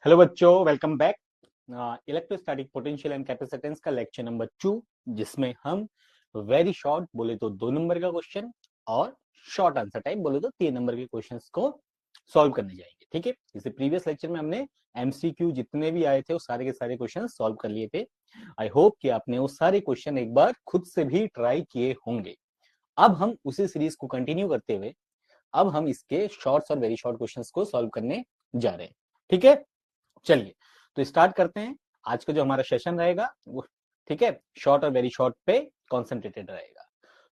Hello बच्चों, welcome back. Electrostatic potential and capacitance का lecture number 2, जिसमें हम वेरी शॉर्ट बोले तो 2 नंबर का क्वेश्चन और शॉर्ट आंसर टाइप बोले तो 3 नंबर के क्वेश्चंस को सॉल्व करने जाएंगे। ठीक है, जैसे प्रीवियस लेक्चर में हमने एमसीक्यू जितने भी आए थे वो सारे के सारे क्वेश्चन सॉल्व कर लिए थे। आई होप कि आपने वो सारे क्वेश्चन एक बार खुद से भी ट्राई किए होंगे। अब हम उसी सीरीज को कंटिन्यू करते हुए अब हम इसके शॉर्ट्स और वेरी शॉर्ट क्वेश्चंस को सॉल्व करने जा रहे हैं। ठीक है, चलिए तो स्टार्ट करते हैं। आज का जो हमारा सेशन रहेगा वो, ठीक है, शॉर्ट और वेरी शॉर्ट पे कॉन्सेंट्रेटेड रहेगा।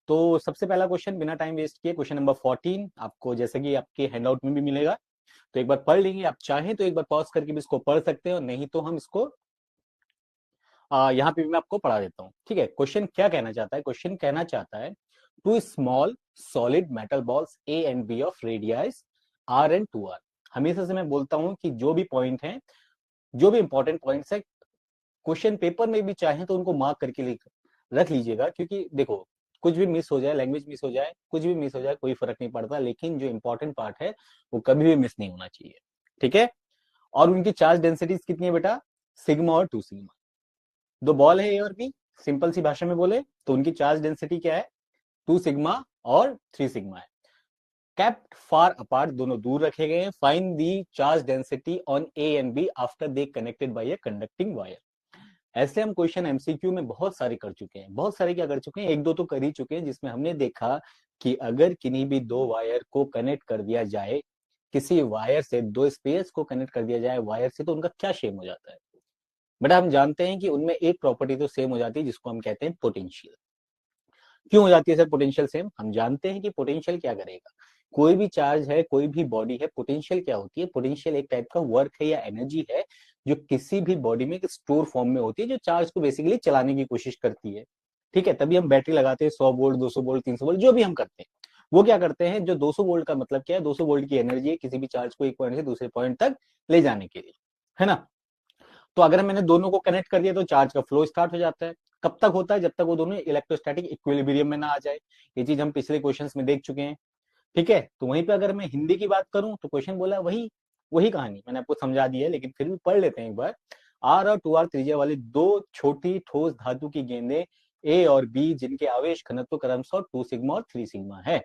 तो सबसे पहला क्वेश्चन बिना टाइम वेस्ट किए, क्वेश्चन नंबर 14 आपको जैसे कि आपके हैंडआउट में भी मिलेगा, तो एक बार पढ़ लेंगे। आप चाहें तो एक बार पॉज करके भी इसको पढ़ सकते हो, नहीं तो हम इसको यहाँ पे भी मैं आपको पढ़ा देता हूँ। ठीक है, क्वेश्चन क्या कहना चाहता है? क्वेश्चन कहना चाहता है two small solid metal balls A and B of radius R and 2r। हमेशा से मैं बोलता हूँ कि जो भी पॉइंट है, जो भी इंपॉर्टेंट पॉइंट्स है, क्वेश्चन पेपर में भी चाहे तो उनको मार्क करके रख लीजिएगा, क्योंकि देखो कुछ भी मिस हो जाए, लैंग्वेज मिस हो जाए, कुछ भी मिस हो जाए, कोई फर्क नहीं पड़ता, लेकिन जो इंपॉर्टेंट पार्ट है वो कभी भी मिस नहीं होना चाहिए। ठीक है, और उनकी चार्ज डेंसिटीज कितनी है बेटा? सिग्मा और 2 सिग्मा। दो बॉल है ए और बी, सिंपल सी भाषा में बोले तो उनकी चार्ज डेंसिटी क्या है? 2 सिग्मा और 3 सिग्मा है। केप्ट फार अपार्ट, दोनों दूर रखे गए हैं। Find the charge density on A and B after they connected by a conducting wire. ऐसे हम क्वेश्चन एमसीक्यू में बहुत सारे कर चुके हैं। बहुत सारे क्या कर चुके हैं? एक दो तो कर ही चुके हैं, जिसमें हमने देखा कि अगर किन्हीं भी दो वायर को कनेक्ट कर दिया जाए, किसी वायर से दो स्पेस को कनेक्ट कर दिया जाए वायर से, तो उनका क्या शेप हो जाता है? बट हम जानते हैं कि उनमें एक प्रॉपर्टी तो सेम हो जाती है, जिसको हम कहते हैं पोटेंशियल। क्यों हो जाती है सर पोटेंशियल सेम? हम जानते हैं कि पोटेंशियल क्या करेगा। कोई भी चार्ज है, कोई भी बॉडी है, पोटेंशियल क्या होती है? पोटेंशियल एक टाइप का वर्क है या एनर्जी है जो किसी भी बॉडी में स्टोर फॉर्म में होती है, जो चार्ज को बेसिकली चलाने की कोशिश करती है। ठीक है, तभी हम बैटरी लगाते हैं, 100 वोल्ट, 200 वोल्ट, 300 वोल्ट, जो भी हम करते हैं। वो क्या करते हैं? जो 200 वोल्ट का मतलब क्या है? 200 वोल्ट की एनर्जी है किसी भी चार्ज को एक पॉइंट से दूसरे पॉइंट तक ले जाने के लिए, है ना। तो अगर मैंने दोनों को कनेक्ट कर दिया तो चार्ज का फ्लो स्टार्ट हो जाता है। कब तक होता है? जब तक वो दोनों इलेक्ट्रोस्टैटिक इक्विलिब्रियम में ना आ जाए। ये चीज हम पिछले क्वेश्चंस में देख चुके हैं। ठीक है, तो वहीं पे अगर मैं हिंदी की बात करूं तो क्वेश्चन बोला वही वही कहानी मैंने आपको समझा दी है, लेकिन फिर भी पढ़ लेते हैं एक बार। आर और 2r त्रिज्या वाली दो छोटी ठोस धातु की गेंदें ए और बी, जिनके आवेश घनत्व क्रमशः 2 सिग्मा और 3 सिग्मा है,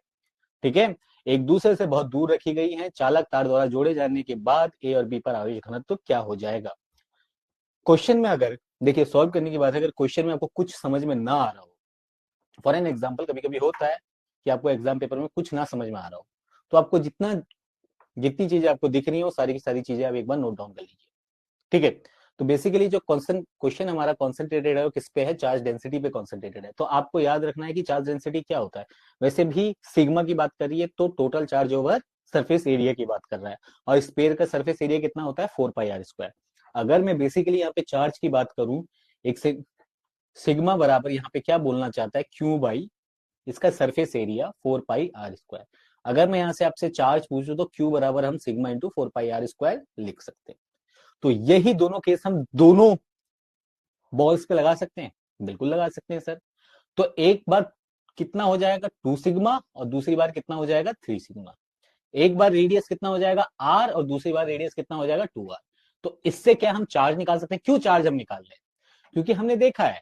ठीक है, एक दूसरे से बहुत दूर रखी गई है। चालक तार द्वारा जोड़े जाने के बाद ए और बी पर आवेश घनत्व क्या हो जाएगा? क्वेश्चन में अगर देखिए, सॉल्व करने की बात है, अगर क्वेश्चन में आपको कुछ समझ में ना आ रहा हो, फॉर एन एग्जाम्पल, कभी कभी होता है कि आपको एग्जाम पेपर में कुछ ना समझ में आ रहा हो, तो आपको जितनी चीजें आपको दिख रही है वो सारी की सारी चीजें आप एक बार नोट डाउन कर लीजिए। ठीक है, तो बेसिकली जो क्वेश्चन हमारा कॉन्सेंट्रेटेड है वो किस पे है? चार्ज डेंसिटी पे कॉन्सेंट्रेटेड है। तो आपको याद रखना है कि चार्ज डेंसिटी क्या होता है। वैसे भी सिग्मा की बात करिए तो total charge over surface area की बात कर रहा है, और स्पेयर का सरफेस एरिया कितना होता है? 4πr²। अगर मैं बेसिकली यहाँ पे चार्ज की बात करूं, एक से सिग्मा बराबर यहाँ पे क्या बोलना चाहता है? क्यू बाई इसका सरफेस एरिया 4πr²। अगर मैं यहाँ से आपसे चार्ज पूछूं तो क्यू बराबर हम सिग्मा इंटू 4πr² लिख सकते हैं। तो यही दोनों केस हम दोनों बॉल्स पे लगा सकते हैं, बिल्कुल लगा सकते हैं सर। तो एक बार कितना हो जाएगा? 2 सिग्मा, और दूसरी बार कितना हो जाएगा? 3 सिग्मा। एक बार रेडियस कितना हो जाएगा? r, और दूसरी बार रेडियस कितना हो जाएगा? 2r। तो इससे क्या हम चार्ज निकाल सकते हैं? क्यों चार्ज हम निकाल रहे हैं? क्योंकि हमने देखा है,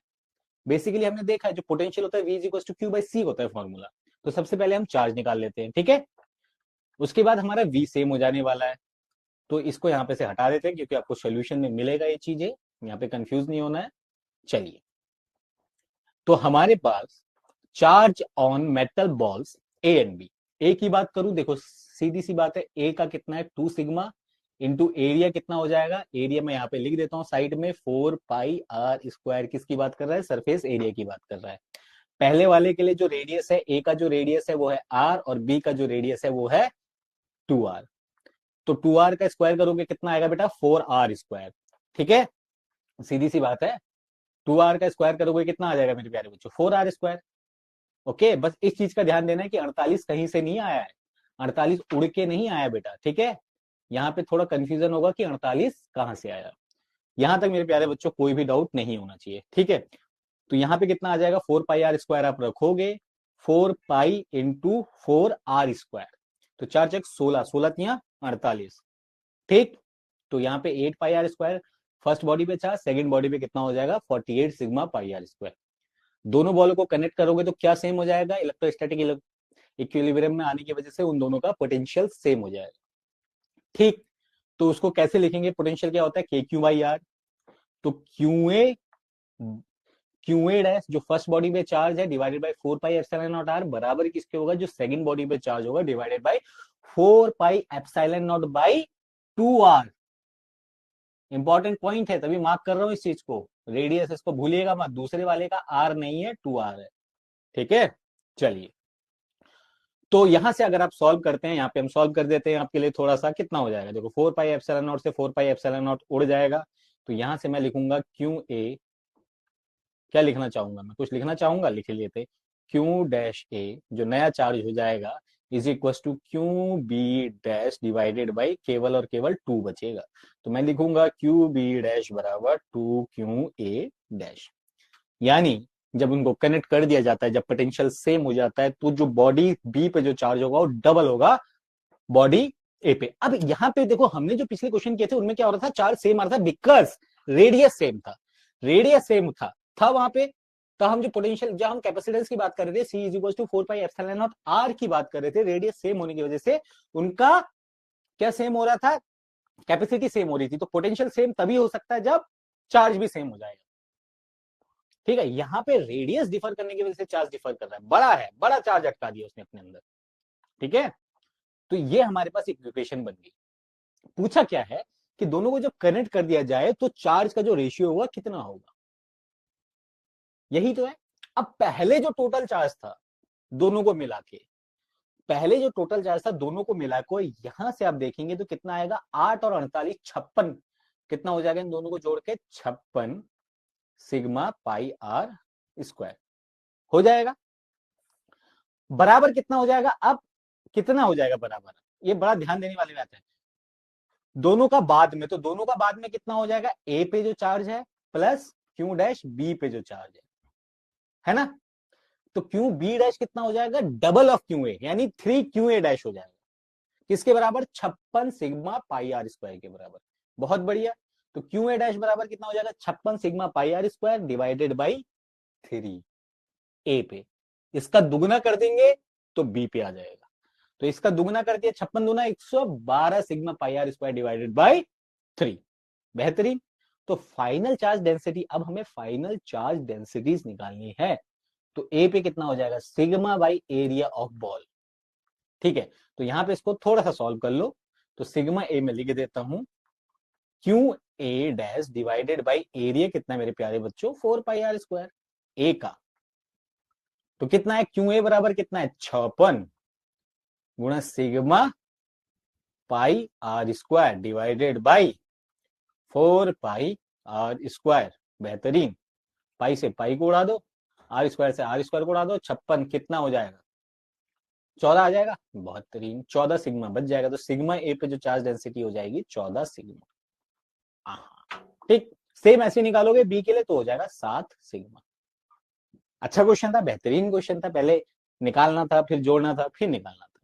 बेसिकली हमने देखा है जो पोटेंशियल होता है v is to Q by C होता है फॉर्मूला। तो सबसे पहले हम चार्ज निकाल लेते हैं, ठीक है। उसके बाद हमारा v सेम हो जाने वाला है, तो इसको यहाँ पे से हटा देते हैं, क्योंकि आपको सोल्यूशन में मिलेगा ये चीजें, यहाँ पे कंफ्यूज नहीं होना है। चलिए, तो हमारे पास charge on metal balls A and B. A की बात करूं, देखो सीधी सी बात है, ए का कितना है? 2 सिग्मा इंटू एरिया कितना हो जाएगा? एरिया मैं यहाँ पे लिख देता हूँ साइड में, 4πr²। किसकी बात कर रहा है? सरफेस एरिया की बात कर रहा है। पहले वाले के लिए जो रेडियस है, ए का जो रेडियस है वो है r, और बी का जो रेडियस है वो है 2r। तो 2r का स्क्वायर करोगे कितना आएगा बेटा? 4r²। ठीक है, सीधी सी बात है। 2r का स्क्वायर करोगे कितना आ जाएगा मेरे प्यारे बच्चों? 4r²। ओके, बस इस चीज का ध्यान देना है कि 48 कहीं से नहीं आया है, 48 उड़ के नहीं आया बेटा, ठीक है। यहाँ पे थोड़ा कंफ्यूजन होगा कि 48 कहां से आया। यहां तक मेरे प्यारे बच्चों कोई भी डाउट नहीं होना चाहिए, ठीक है। तो यहाँ पे कितना आ जाएगा? 4πr² आप रखोगे, 4π इंटू 4r²। तो 4 चक 16, 16 तिया 48, ठीक। तो यहाँ पे 8 पाई आर स्क्वायर फर्स्ट बॉडी पे चार्ज, सेकंड बॉडी पे कितना हो जाएगा 48 सिग्मा पाई आर स्क्वायर। दोनों बॉलों को कनेक्ट करोगे तो क्या सेम हो जाएगा, इलेक्ट्रोस्टैटिक इक्विलिब्रियम में आने की वजह से उन दोनों का पोटेंशियल सेम हो जाएगा। ठीक, तो उसको कैसे लिखेंगे, पोटेंशियल क्या होता है के क्यू बाई आर। तो क्यू ए डैश जो फर्स्ट बॉडी पे चार्ज है divided by 4 pi epsilon naught R बराबर किसके होगा, जो सेकंड बॉडी पे चार्ज होगा divided by 4 pi epsilon naught by 2 R. Important point है, तभी मार्क कर रहा हूं इस चीज को, रेडियस इसको भूलिएगा मत, दूसरे वाले का आर नहीं है 2 आर है। ठीक है, चलिए तो यहां से अगर आप सॉल्व करते हैं, यहाँ पे हम सॉल्व कर देते हैं आपके लिए थोड़ा सा, कितना हो जाएगा देखो 4 पाई एप्सिलॉन नॉट से 4 पाई एप्सिलॉन नॉट उड़ जाएगा। तो यहां से मैं लिखूंगा क्यू ए, क्या लिखना चाहूंगा मैं, कुछ लिखना चाहूंगा, लिख लेते क्यू डैश ए जो नया चार्ज हो जाएगा is equal to Q B dash divided by केवल और केवल 2 बचेगा। तो मैं लिखूंगा क्यू बी डैश बराबर 2 क्यू ए डैश। यानी जब उनको कनेक्ट कर दिया जाता है, जब पोटेंशियल सेम हो जाता है, तो जो बॉडी बी पे जो चार्ज होगा वो डबल होगा बॉडी ए पे। अब यहां पे देखो हमने जो पिछले क्वेश्चन किए थे उनमें क्या हो रहा था, चार्ज सेम आ रहा था बिकॉज रेडियस सेम था, रेडियस सेम था वहां पे। तो हम जो पोटेंशियल, जब हम कैपेसिटेंस की बात कर रहे थे C is equal to 4 pi epsilon naught R की बात कर रहे थे, रेडियस सेम होने की वजह से उनका क्या सेम हो रहा था, कैपेसिटी सेम हो रही थी। तो पोटेंशियल सेम तभी हो सकता है जब चार्ज भी सेम हो जाएगा। ठीक है, यहां पे रेडियस डिफर करने की वजह से चार्ज डिफर कर रहा है, बड़ा चार्ज अटका दिया उसने अपने अंदर। ठीक है, तो ये हमारे पास एक इक्वेशन बन गई। पूछा क्या है कि दोनों को जब कनेक्ट कर दिया जाए तो चार्ज का जो रेशियो होगा कितना होगा, यही तो है। अब पहले जो टोटल चार्ज था दोनों को मिला के, पहले जो टोटल चार्ज था दोनों को मिला को यहां से आप देखेंगे तो कितना आएगा, 8 और 48 56, कितना हो जाएगा इन दोनों को जोड़ के 56 सिग्मा पाई आर स्क्वायर हो जाएगा। बराबर कितना हो जाएगा, अब कितना हो जाएगा बराबर, ये बड़ा ध्यान देने वाली बात है, दोनों का बाद में, तो दोनों का बाद में कितना हो जाएगा, ए पे जो चार्ज है प्लस क्यू डैश बी पे जो चार्ज है ना। तो क्यू बी डैश कितना हो जाएगा, डबल ऑफ क्यू ए, यानी 3 क्यू ए डैश हो जाएगा, किसके बराबर 56 सिग्मा पाई आर स्क्वायर के बराबर। बहुत बढ़िया, तो क्यू ए डैश बराबर कितना हो जाएगा, 56 sigma pi R square divided by 3 A पे। इसका दुगुना कर देंगे तो बी पे आ जाएगा, तो इसका दुगुना कर दिया, 56 दूना 112 sigma pi R square divided by 3। बेहतरीन। तो फाइनल चार्ज डेंसिटी, अब हमें फाइनल चार्ज डेंसिटीज निकालनी है। तो ए पे कितना हो जाएगा, sigma by area of ball. ठीक है, तो यहां पे इसको थोड़ा सा सॉल्व कर लो। तो सिग्मा ए में लिख देता हूं Q A dash divided by area कितना मेरे प्यारे बच्चों, 4 पाई आर स्क्वायर ए का। तो कितना है, क्यू ए बराबर कितना है 56 गुणा sigma pi R square divided by 4 pi R square. बेहतरीन, पाई से पाई को उड़ा दो, आर स्क्वायर से आर स्क्वायर को उड़ा दो, 56 कितना हो जाएगा 14 आ जाएगा। बेहतरीन, 14 सिग्मा बच जाएगा। तो सिग्मा ए पे जो चार्ज डेंसिटी हो जाएगी 14 सिग्मा। ठीक, सेम ऐसे निकालोगे बी के लिए तो हो जाएगा 7 सिग्मा। अच्छा क्वेश्चन था, बेहतरीन क्वेश्चन था, पहले निकालना था फिर जोड़ना था फिर निकालना था।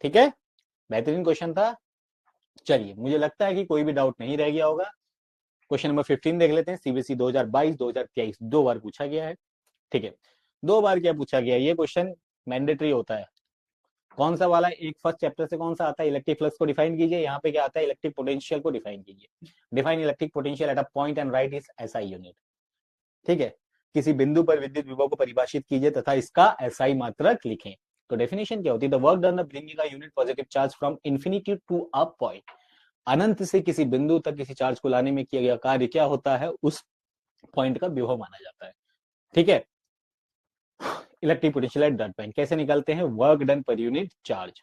ठीक है, बेहतरीन क्वेश्चन था। चलिए, मुझे लगता है कि कोई भी डाउट नहीं रह गया होगा। क्वेश्चन नंबर 15 देख लेते हैं। सीबीएसई 2022 2023 दो बार पूछा गया है। ठीक है, दो बार क्या पूछा गया, ये क्वेश्चन मैंडेटरी होता है। कौन सा वाला, एक फर्स्ट चैप्टर से कौन सा आता है, इलेक्ट्रिक फ्लक्स को डिफाइन कीजिए। यहाँ पे क्या आता है, इलेक्ट्रिक पोटेंशियल को डिफाइन कीजिए। Define electric potential at a point and right is SI unit. ठीक है, किसी बिंदु पर विद्युत विभव को परिभाषित कीजिए तथा इसका एसआई मात्रक लिखें। तो डेफिनेशन क्या होती है, the work done bringing a unit positive charge from infinity to a point. अनंत से किसी बिंदु तक किसी चार्ज को लाने में किया गया कार्य क्या होता है, उस पॉइंट का विभव माना जाता है। ठीक है, electric potential at that point कैसे निकालते हैं, work done per unit charge.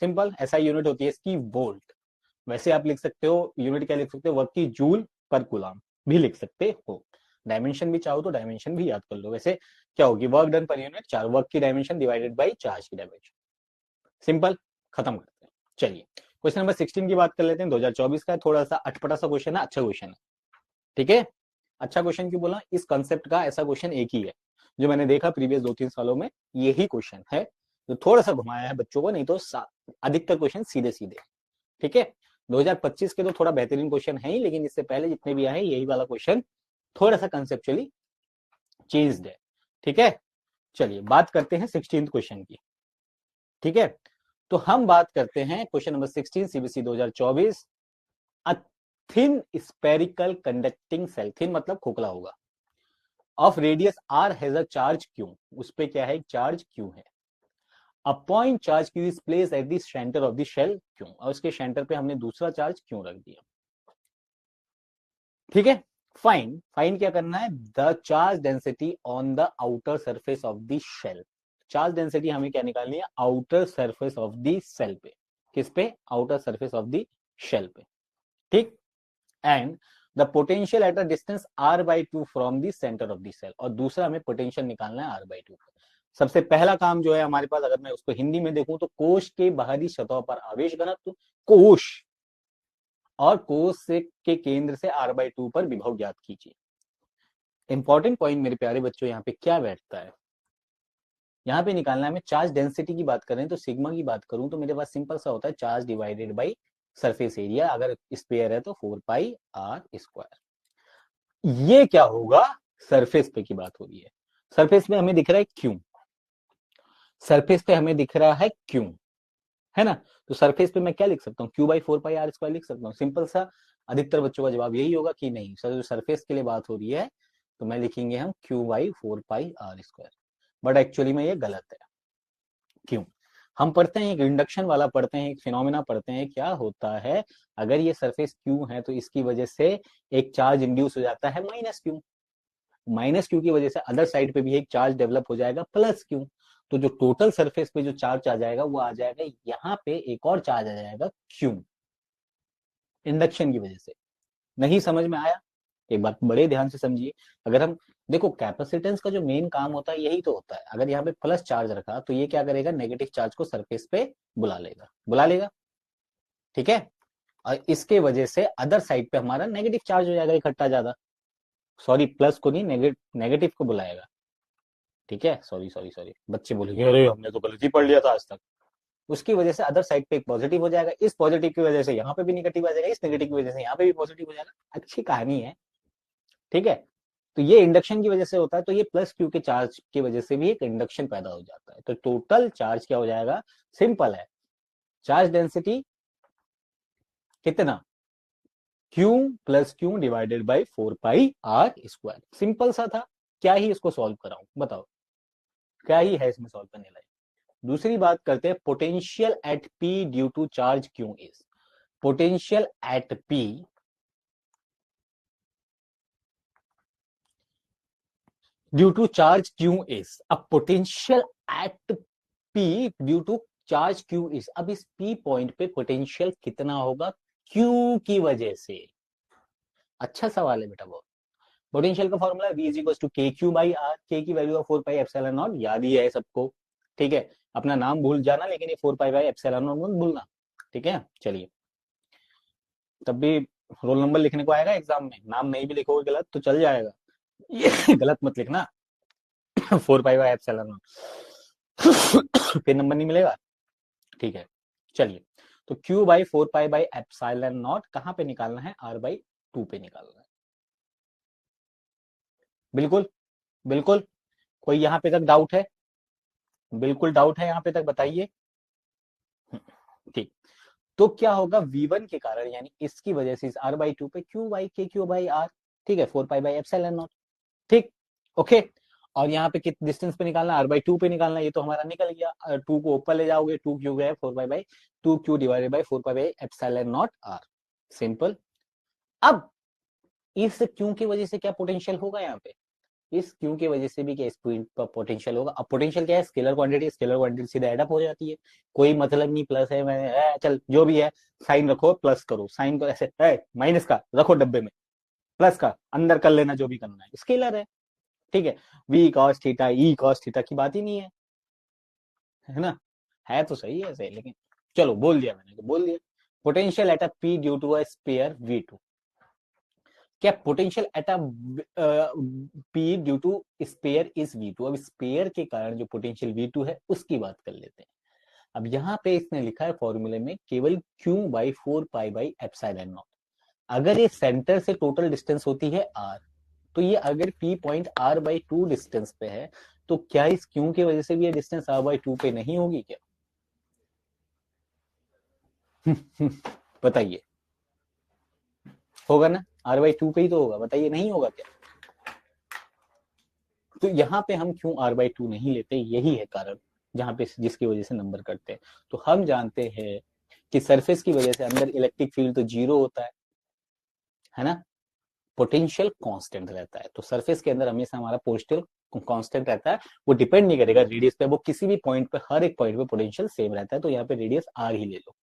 Simple, SI unit होती है इसकी वोल्ट। वैसे आप लिख सकते हो यूनिट क्या लिख सकते हो, वर्क की जूल पर कूलम भी लिख सकते हो। डायमेंशन भी चाहो तो डायमेंशन भी याद कर लो। वैसे क्या होगी, work done per unit charge, work की डायमेंशन डिवाइडेड बाई चार्ज की डायमेंशन। सिंपल, खत्म करते हैं। चलिए क्वेश्चन नंबर 16 की बात कर लेते हैं, 2024 का। थोड़ा सा अटपटा सा क्वेश्चन है, अच्छा क्वेश्चन है। ठीक है, अच्छा क्वेश्चन क्यों बोला, इस कंसेप्ट का ऐसा क्वेश्चन एक ही है जो मैंने देखा प्रीवियस 2-3 सालों में, यही क्वेश्चन है जो थोड़ा सा घुमाया है बच्चों को, नहीं तो अधिकतर क्वेश्चन सीधे सीधे। ठीक है, 2025 के तो थोड़ा बेहतरीन क्वेश्चन है ही, लेकिन इससे पहले जितने भी आए यही वाला क्वेश्चन थोड़ा सा कंसेप्चुअली चेंज्ड है। ठीक है, चलिए बात करते हैं 16th क्वेश्चन की। ठीक है, तो हम बात करते हैं question number 16 CBSE 2024। A thin spherical conducting shell, thin मतलब खोखला होगा, of radius R has a charge Q, उस पे क्या है, चार्ज क्यू है। A point charge Q is place at the centre of the shell क्यों, और उसके सेंटर पे हमने दूसरा चार्ज क्यों रख दिया। ठीक है, फाइन फाइन क्या करना है, the charge density on the outer surface of the shell. Charge density हमें क्या निकालनी है, outer surface of the shell पे, किस पे, outer surface of the shell पे। ठीक, and the potential at a distance r/2 from the centre of the shell, और दूसरा हमें पोटेंशियल निकालना है r/2। सबसे पहला काम जो है हमारे पास, अगर मैं उसको हिंदी में देखूं तो कोश के बाहरी सतह पर आवेश घनत्व, कोश और कोश से के केंद्र से r/2 पर विभव ज्ञात कीजिए। इंपॉर्टेंट पॉइंट मेरे प्यारे बच्चों यहाँ पे क्या बैठता है, यहाँ पे निकालना है हमें चार्ज डेंसिटी की बात करें तो सिग्मा की बात करूं तो मेरे पास सिंपल सा होता है charge divided by surface area, अगर स्क्वायर है तो 4πr²। ये क्या होगा, सरफेस पे की बात हो रही है, सरफेस पे हमें दिख रहा है क्यू, सरफेस पे हमें दिख रहा है क्यू, है ना, तो सरफेस पे मैं क्या लिख सकता हूँ, Q/4πr² लिख सकता हूँ, सिंपल सा। अधिकतर बच्चों का जवाब यही होगा कि नहीं सर, जो सरफेस के लिए बात हो रही है तो मैं लिखेंगे हम Q/4πr², बट एक्चुअली में ये गलत है। क्यों, हम पढ़ते हैं एक इंडक्शन वाला पढ़ते हैं, एक फिनोमेना पढ़ते हैं, क्या होता है अगर ये सरफेस क्यू है तो इसकी वजह से एक चार्ज इंड्यूस हो जाता है -Q, -Q की वजह से अदर साइड पे भी एक चार्ज डेवलप हो जाएगा +Q, तो जो टोटल सरफेस पे जो चार्ज आ जाएगा वो आ जाएगा यहाँ पे एक और चार्ज आ जाएगा Q, इंडक्शन की वजह से। नहीं समझ में आया, एक बात बड़े ध्यान से समझिए, अगर हम देखो कैपेसिटेंस का जो मेन काम होता है यही तो होता है, अगर यहाँ पे प्लस चार्ज रखा तो ये क्या करेगा, नेगेटिव चार्ज को सरफेस पे बुला लेगा। ठीक है, और इसके वजह से अदर साइड पे हमारा नेगेटिव चार्ज हो जाएगा इकट्ठा ज्यादा, सॉरी प्लस को नहीं, नेगेटिव को बुलाएगा। ठीक है, सॉरी सॉरी सॉरी, बच्चे बोलेंगे अरे हमने तो गलती पढ़ लिया था आज तक। उसकी वजह से अदर साइड पे एक पॉजिटिव हो जाएगा, इस पॉजिटिव की वजह से यहाँ पे भी नेगेटिव आ जाएगा, इस नेगेटिव की वजह से यहाँ पे भी पॉजिटिव हो जाएगा। अच्छी कहानी है। ठीक है, तो ये इंडक्शन की वजह से होता है, तो ये +Q के चार्ज की वजह से भी एक इंडक्शन पैदा हो जाता है, तो टोटल चार्ज क्या हो जाएगा, सिंपल है, चार्ज डेंसिटी कितना, Q+Q divided by 4πr²। Simple सा था, क्या ही इसको सॉल्व कराऊं, बताओ क्या ही है इसमें सॉल्व करने लायक। दूसरी बात करते हैं, potential at P due to charge Q is, potential at P due to charge Q is, अब potential at P due to charge Q is, अब इस P पॉइंट पे पोटेंशियल कितना होगा Q की वजह से। अच्छा सवाल है बेटा, बहुत। पोटेंशियल का formula V is equal to KQ/R, K की वैल्यू 4πε0 याद ही है सबको। ठीक है, अपना नाम भूल जाना लेकिन ये 4πε0 मत भूलना। ठीक है, चलिए, तब भी रोल नंबर लिखने को आएगा एग्जाम में, नाम नहीं भी लिखोगे गलत तो चल जाएगा, ये गलत मत लिखना। 4πε0 फिर नंबर नहीं मिलेगा। ठीक है, चलिए, तो Q/4πε0 कहां पे निकालना है, R/2 पे निकालना है। बिल्कुल बिल्कुल, कोई यहाँ पे तक डाउट है, बिल्कुल डाउट है यहाँ पे तक, बताइए। ठीक, तो क्या होगा, V1 के कारण यानी इसकी वजह से इस R/2 पे Q/KQ/R, ठीक है, 4πε0। ठीक, ओके, और यहाँ पे कितने डिस्टेंस पे निकालना, R/2 पे निकालना, ये तो हमारा निकल गया, 2 को ऊपर ले जाओगे, 2 क्यू गया 4π/2Q divided by 4πε0R, simple. अब इस क्यू की वजह से क्या पोटेंशियल होगा यहाँ पे, इस क्यू की वजह से भी क्या इस पॉइंट पर पोटेंशियल होगा। अब पोटेंशियल क्या है, स्केलर क्वांटिटी, स्केलर क्वांटिटी सीधे एड अप हो जाती है, कोई मतलब नहीं प्लस है मैं चल जो भी है साइन रखो प्लस करो, साइन को ऐसे माइनस का रखो डब्बे में, प्लस का अंदर कर लेना जो भी करना है, स्केलर है। ठीक है, V cos theta E cos theta की बात ही नहीं है ना, है तो सही है सही, लेकिन चलो बोल दिया मैंने तो बोल दिया। Potential at a P due to a sphere V2, क्या potential at a P due to sphere is V2, अब स्पेयर के कारण जो पोटेंशियल V2 है उसकी बात कर लेते हैं। अब यहाँ पे इसने लिखा है फॉर्मूले में केवल Q/4 पाई/एप्सिलॉन नॉट। अगर ये सेंटर से टोटल डिस्टेंस होती है r, तो ये अगर P पॉइंट r/2 डिस्टेंस पे है, तो क्या इस Q की वजह से भी ये डिस्टेंस r/2 पे नहीं होगी क्या? बताइए, होगा ना? r/2 पे ही तो होगा, बताइए नहीं होगा क्या? तो यहाँ पे हम क्यों r/2 नहीं लेते, यही है कारण जहां पे जिसकी वजह से नंबर कटते हैं। तो हम जानते हैं कि सरफेस की वजह से अंदर इलेक्ट्रिक फील्ड तो जीरो होता है ना, पोटेंशियल कांस्टेंट रहता है। तो सरफेस के अंदर हमेशा हमारा पोटेंशियल कांस्टेंट रहता है, वो डिपेंड नहीं करेगा रेडियस पे, वो किसी भी पॉइंट पे, हर एक पॉइंट पे पोटेंशियल सेम रहता है। तो यहाँ पे रेडियस r ही ले लो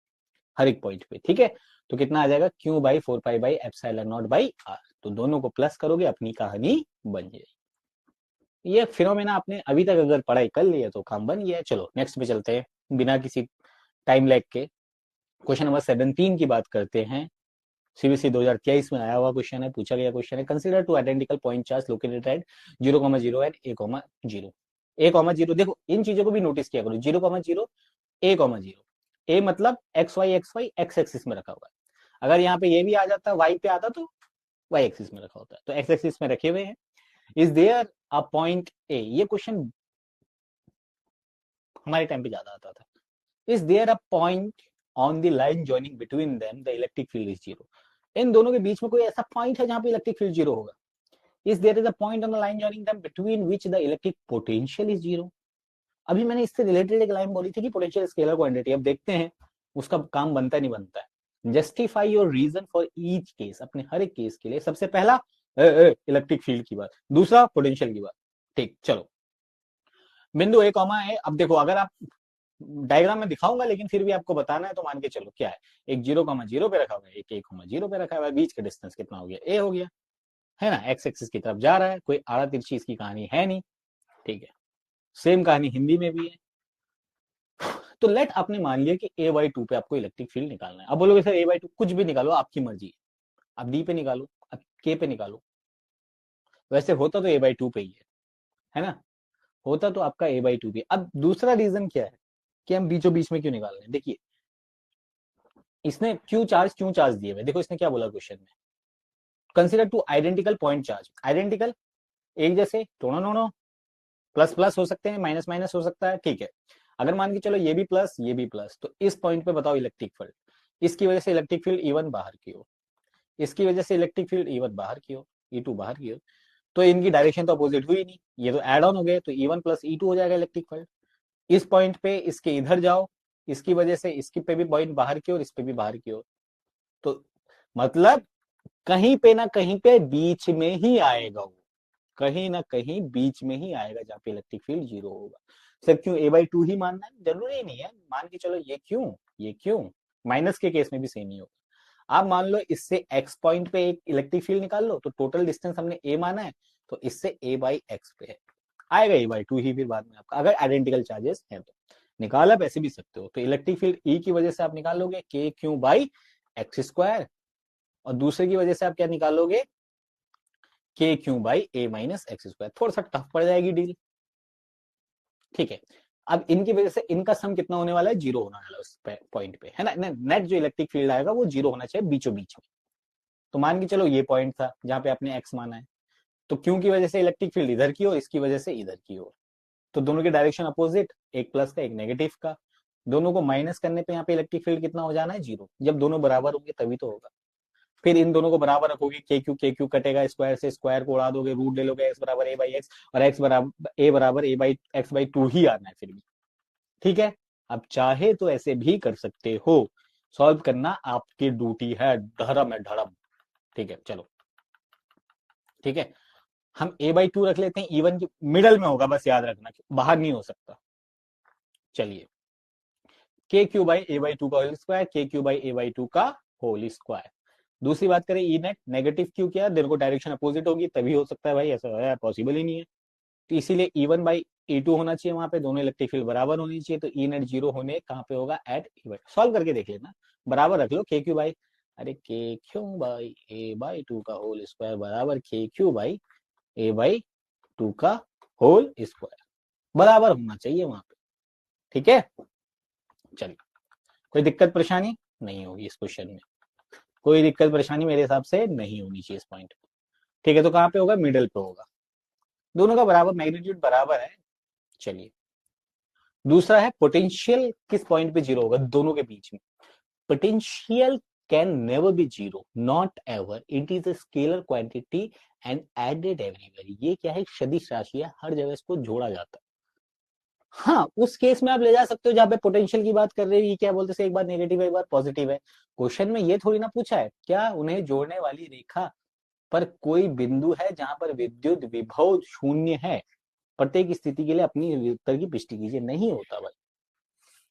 हर एक पॉइंट पे, ठीक है। तो कितना आ जाएगा, Q/4 पाई/एप्सिलॉन नॉट/r। तो दोनों को प्लस करोगे, अपनी कहानी बन जाएगी। ये फिनोमेना आपने अभी तक अगर पढ़ाई कर ली है तो काम बन गया है। चलो नेक्स्ट पे चलते हैं बिना किसी टाइम लैग के। क्वेश्चन नंबर 17 की बात करते हैं। सीबीएसई 2023 में आया हुआ क्वेश्चन है, पूछा गया क्वेश्चन है। Consider two identical point charge located at 0,0 and a,0 a,0। देखो इन चीजों को भी नोटिस किया करो, 0,0 a,0। ए मतलब एक्स वाई एक्स एक्सिस में रखा हुआ है। अगर यहाँ पे ये भी आ जाता, वाई पे आता, तो वाई एक्सिस में रखा होता है। तो एक्स एक्सिस में रखे हुए हैं। Is there a point A, ये क्वेश्चन हमारे टाइम पे ज्यादा आता था। Is there a point on the line joining between them the electric field is zero. इन दोनों के बीच में कोई ऐसा पॉइंट है जहां पे इलेक्ट्रिक फील्ड जीरो होगा? Is there is a point on the line joining them between which the electric potential is zero. अभी मैंने इससे रिलेटेड एक लाइन बोली थी कि पोटेंशियल स्केलर क्वांटिटी। अब देखते हैं उसका काम बनता नहीं बनता है। Justify your reason for each case, अपने हर एक केस के लिए। सबसे पहला इलेक्ट्रिक फील्ड की बात, दूसरा पोटेंशियल की बात। ठीक, चलो बिंदु ए कॉमा है। अब देखो, अगर आप डायग्राम में दिखाऊंगा लेकिन फिर भी आपको बताना है, तो मान के चलो क्या है, एक 0,0 पे रखा हुआ है, एक 1,0 पे रखा हुआ है। बीच का डिस्टेंस कितना हो गया, ए हो गया, है ना। एक्स एक्सिस की तरफ जा रहा है, कोई आड़ा तिरछी इसकी कहानी है नहीं, ठीक है। सेम कहानी हिंदी में भी है। तो लेट आपने मान लिया कि a/2 पे आपको इलेक्ट्रिक फील्ड निकालना है। अब बोलोगे सर a/2 कुछ भी निकालो, आपकी मर्जी है। अब डी पे निकालो, अब के पे निकालो। वैसे होता तो a/2 पे ही है ना, होता तो आपका a/2 पे। अब दूसरा रीजन क्या है कि हम बीचों बीच में क्यों निकाल रहे हैं। देखिए, इसने क्यों चार्ज दिए हुए, देखो इसने क्या बोला क्वेश्चन में, consider two identical point charge. Identical, एक जैसे, दोनों दोनों प्लस प्लस हो सकते हैं, माइनस माइनस हो सकता है, ठीक है। अगर मान के चलो ये भी प्लस ये भी प्लस, तो इस पॉइंट पे बताओ इलेक्ट्रिक फील्ड। इसकी वजह से इलेक्ट्रिक फील्ड E1 बाहर की ओर, इसकी वजह से इलेक्ट्रिक फील्ड E1 बाहर की ओर, E2 बाहर की ओर। तो इनकी डायरेक्शन तो अपोजिट हुई नहीं, ये तो एड ऑन हो गए, तो E1 + E2 हो जाएगा इलेक्ट्रिक फील्ड। इस पॉइंट पे इसके इधर जाओ, इसकी वजह से इसकी पे भी पॉइंट बाहर की ओर, इस पे भी बाहर की ओर। तो मतलब कहीं पे ना कहीं पे बीच में ही आएगा वो, कहीं ना कहीं बीच में ही आएगा जहाँ पे इलेक्ट्रिक फील्ड जीरो होगा। सर क्यों a/2 ही मानना है, जरूरी नहीं है। मान के चलो ये क्यों माइनस के केस में भी सेम ही होगा। आप मान लो इससे x पॉइंट पे एक इलेक्ट्रिक फील्ड निकाल लो, तो टोटल डिस्टेंस हमने a माना है, तो इससे a/x पे है, आएगा a/2 ही फिर बाद में आपका, अगर आइडेंटिकल चार्जेस है तो। निकाल आप ऐसे भी सकते हो। तो इलेक्ट्रिक फील्ड E की वजह से आप निकालोगे KQ/x², और दूसरे की वजह से आप क्या निकालोगे, KQ/a-x²। थोड़ा सा टफ पड़ जाएगी डील, ठीक है। अब इनकी वजह से इनका सम कितना होने वाला है, जीरो होने वाला है उस पॉइंट पे, है ना। नेट जो इलेक्ट्रिक फील्ड आएगा वो जीरो होना चाहिए बीचों बीच में। तो मान के चलो ये पॉइंट था जहां पे आपने एक्स माना है, तो क्यों की वजह से इलेक्ट्रिक फील्ड इधर की ओर, इसकी वजह से इधर की ओर। तो दोनों के डायरेक्शन अपोजिट, एक प्लस का एक नेगेटिव का। दोनों को माइनस करने पे यहाँ पे इलेक्ट्रिक फील्ड कितना हो जाना है, जीरो। जब दोनों बराबर होंगे तभी तो होगा। फिर इन दोनों को बराबर रखोगे, के क्यू कटेगा, स्क्वायर से स्क्वायर को उड़ा दोगे, रूट ले लोगे, x = a/x, और x=a/x/2 ही आना है फिर भी, ठीक है। अब चाहे तो ऐसे भी कर सकते हो, सॉल्व करना आपकी ड्यूटी है, धर्म है धर्म, ठीक है। चलो ठीक है, हम a/2 रख लेते हैं, E1 की मिडल में होगा, बस याद रखना बाहर नहीं हो सकता। चलिए, KQ/a/2 का होल स्क्वायर, KQ/a/2 का होल स्क्वायर। दूसरी बात करें, ई नेट नेगेटिव क्यों किया, देखो को डायरेक्शन अपोजिट होगी तभी हो सकता है भाई, ऐसा है पॉसिबल ही नहीं है। तो इसीलिए E1/E2 होना चाहिए, वहां पे दोनों इलेक्ट्रिक फील्ड बराबर होनी चाहिए। तो ई नेट जीरो होने कहाँ पे होगा, एट E1। सॉल्व करके देख लेना, बराबर रख लो KQ बाई, अरे KQ/a/2 का होल स्क्वायर बराबर KQ/a/2 का होल स्क्वायर, बराबर होना चाहिए वहां पे, ठीक है। चलिए, कोई दिक्कत परेशानी नहीं होगी इस क्वेश्चन में, कोई दिक्कत परेशानी मेरे हिसाब से नहीं होनी चाहिए इस पॉइंट। ठीक है, तो कहाँ पे होगा, मिडल पे होगा, दोनों का बराबर मैग्नीट्यूड बराबर है। चलिए, दूसरा है पोटेंशियल किस पॉइंट पे जीरो होगा, दोनों के बीच में। Potential can never be zero, not ever, it is a scalar quantity and added everywhere. ये क्या है, सदिश राशि है, हर जगह इसको जोड़ा जाता है। हाँ, उस केस में आप ले जा सकते हो जहां पे पोटेंशियल की बात कर रहे हो, ये क्या बोलते हैं, एक बार नेगेटिव है एक बार पॉजिटिव है। क्वेश्चन में ये थोड़ी ना पूछा है क्या उन्हें जोड़ने वाली रेखा पर कोई बिंदु है जहां पर विद्युत विभव शून्य है, प्रत्येक स्थिति के लिए अपनी उत्तर की पुष्टि कीजिए, नहीं होता भाई।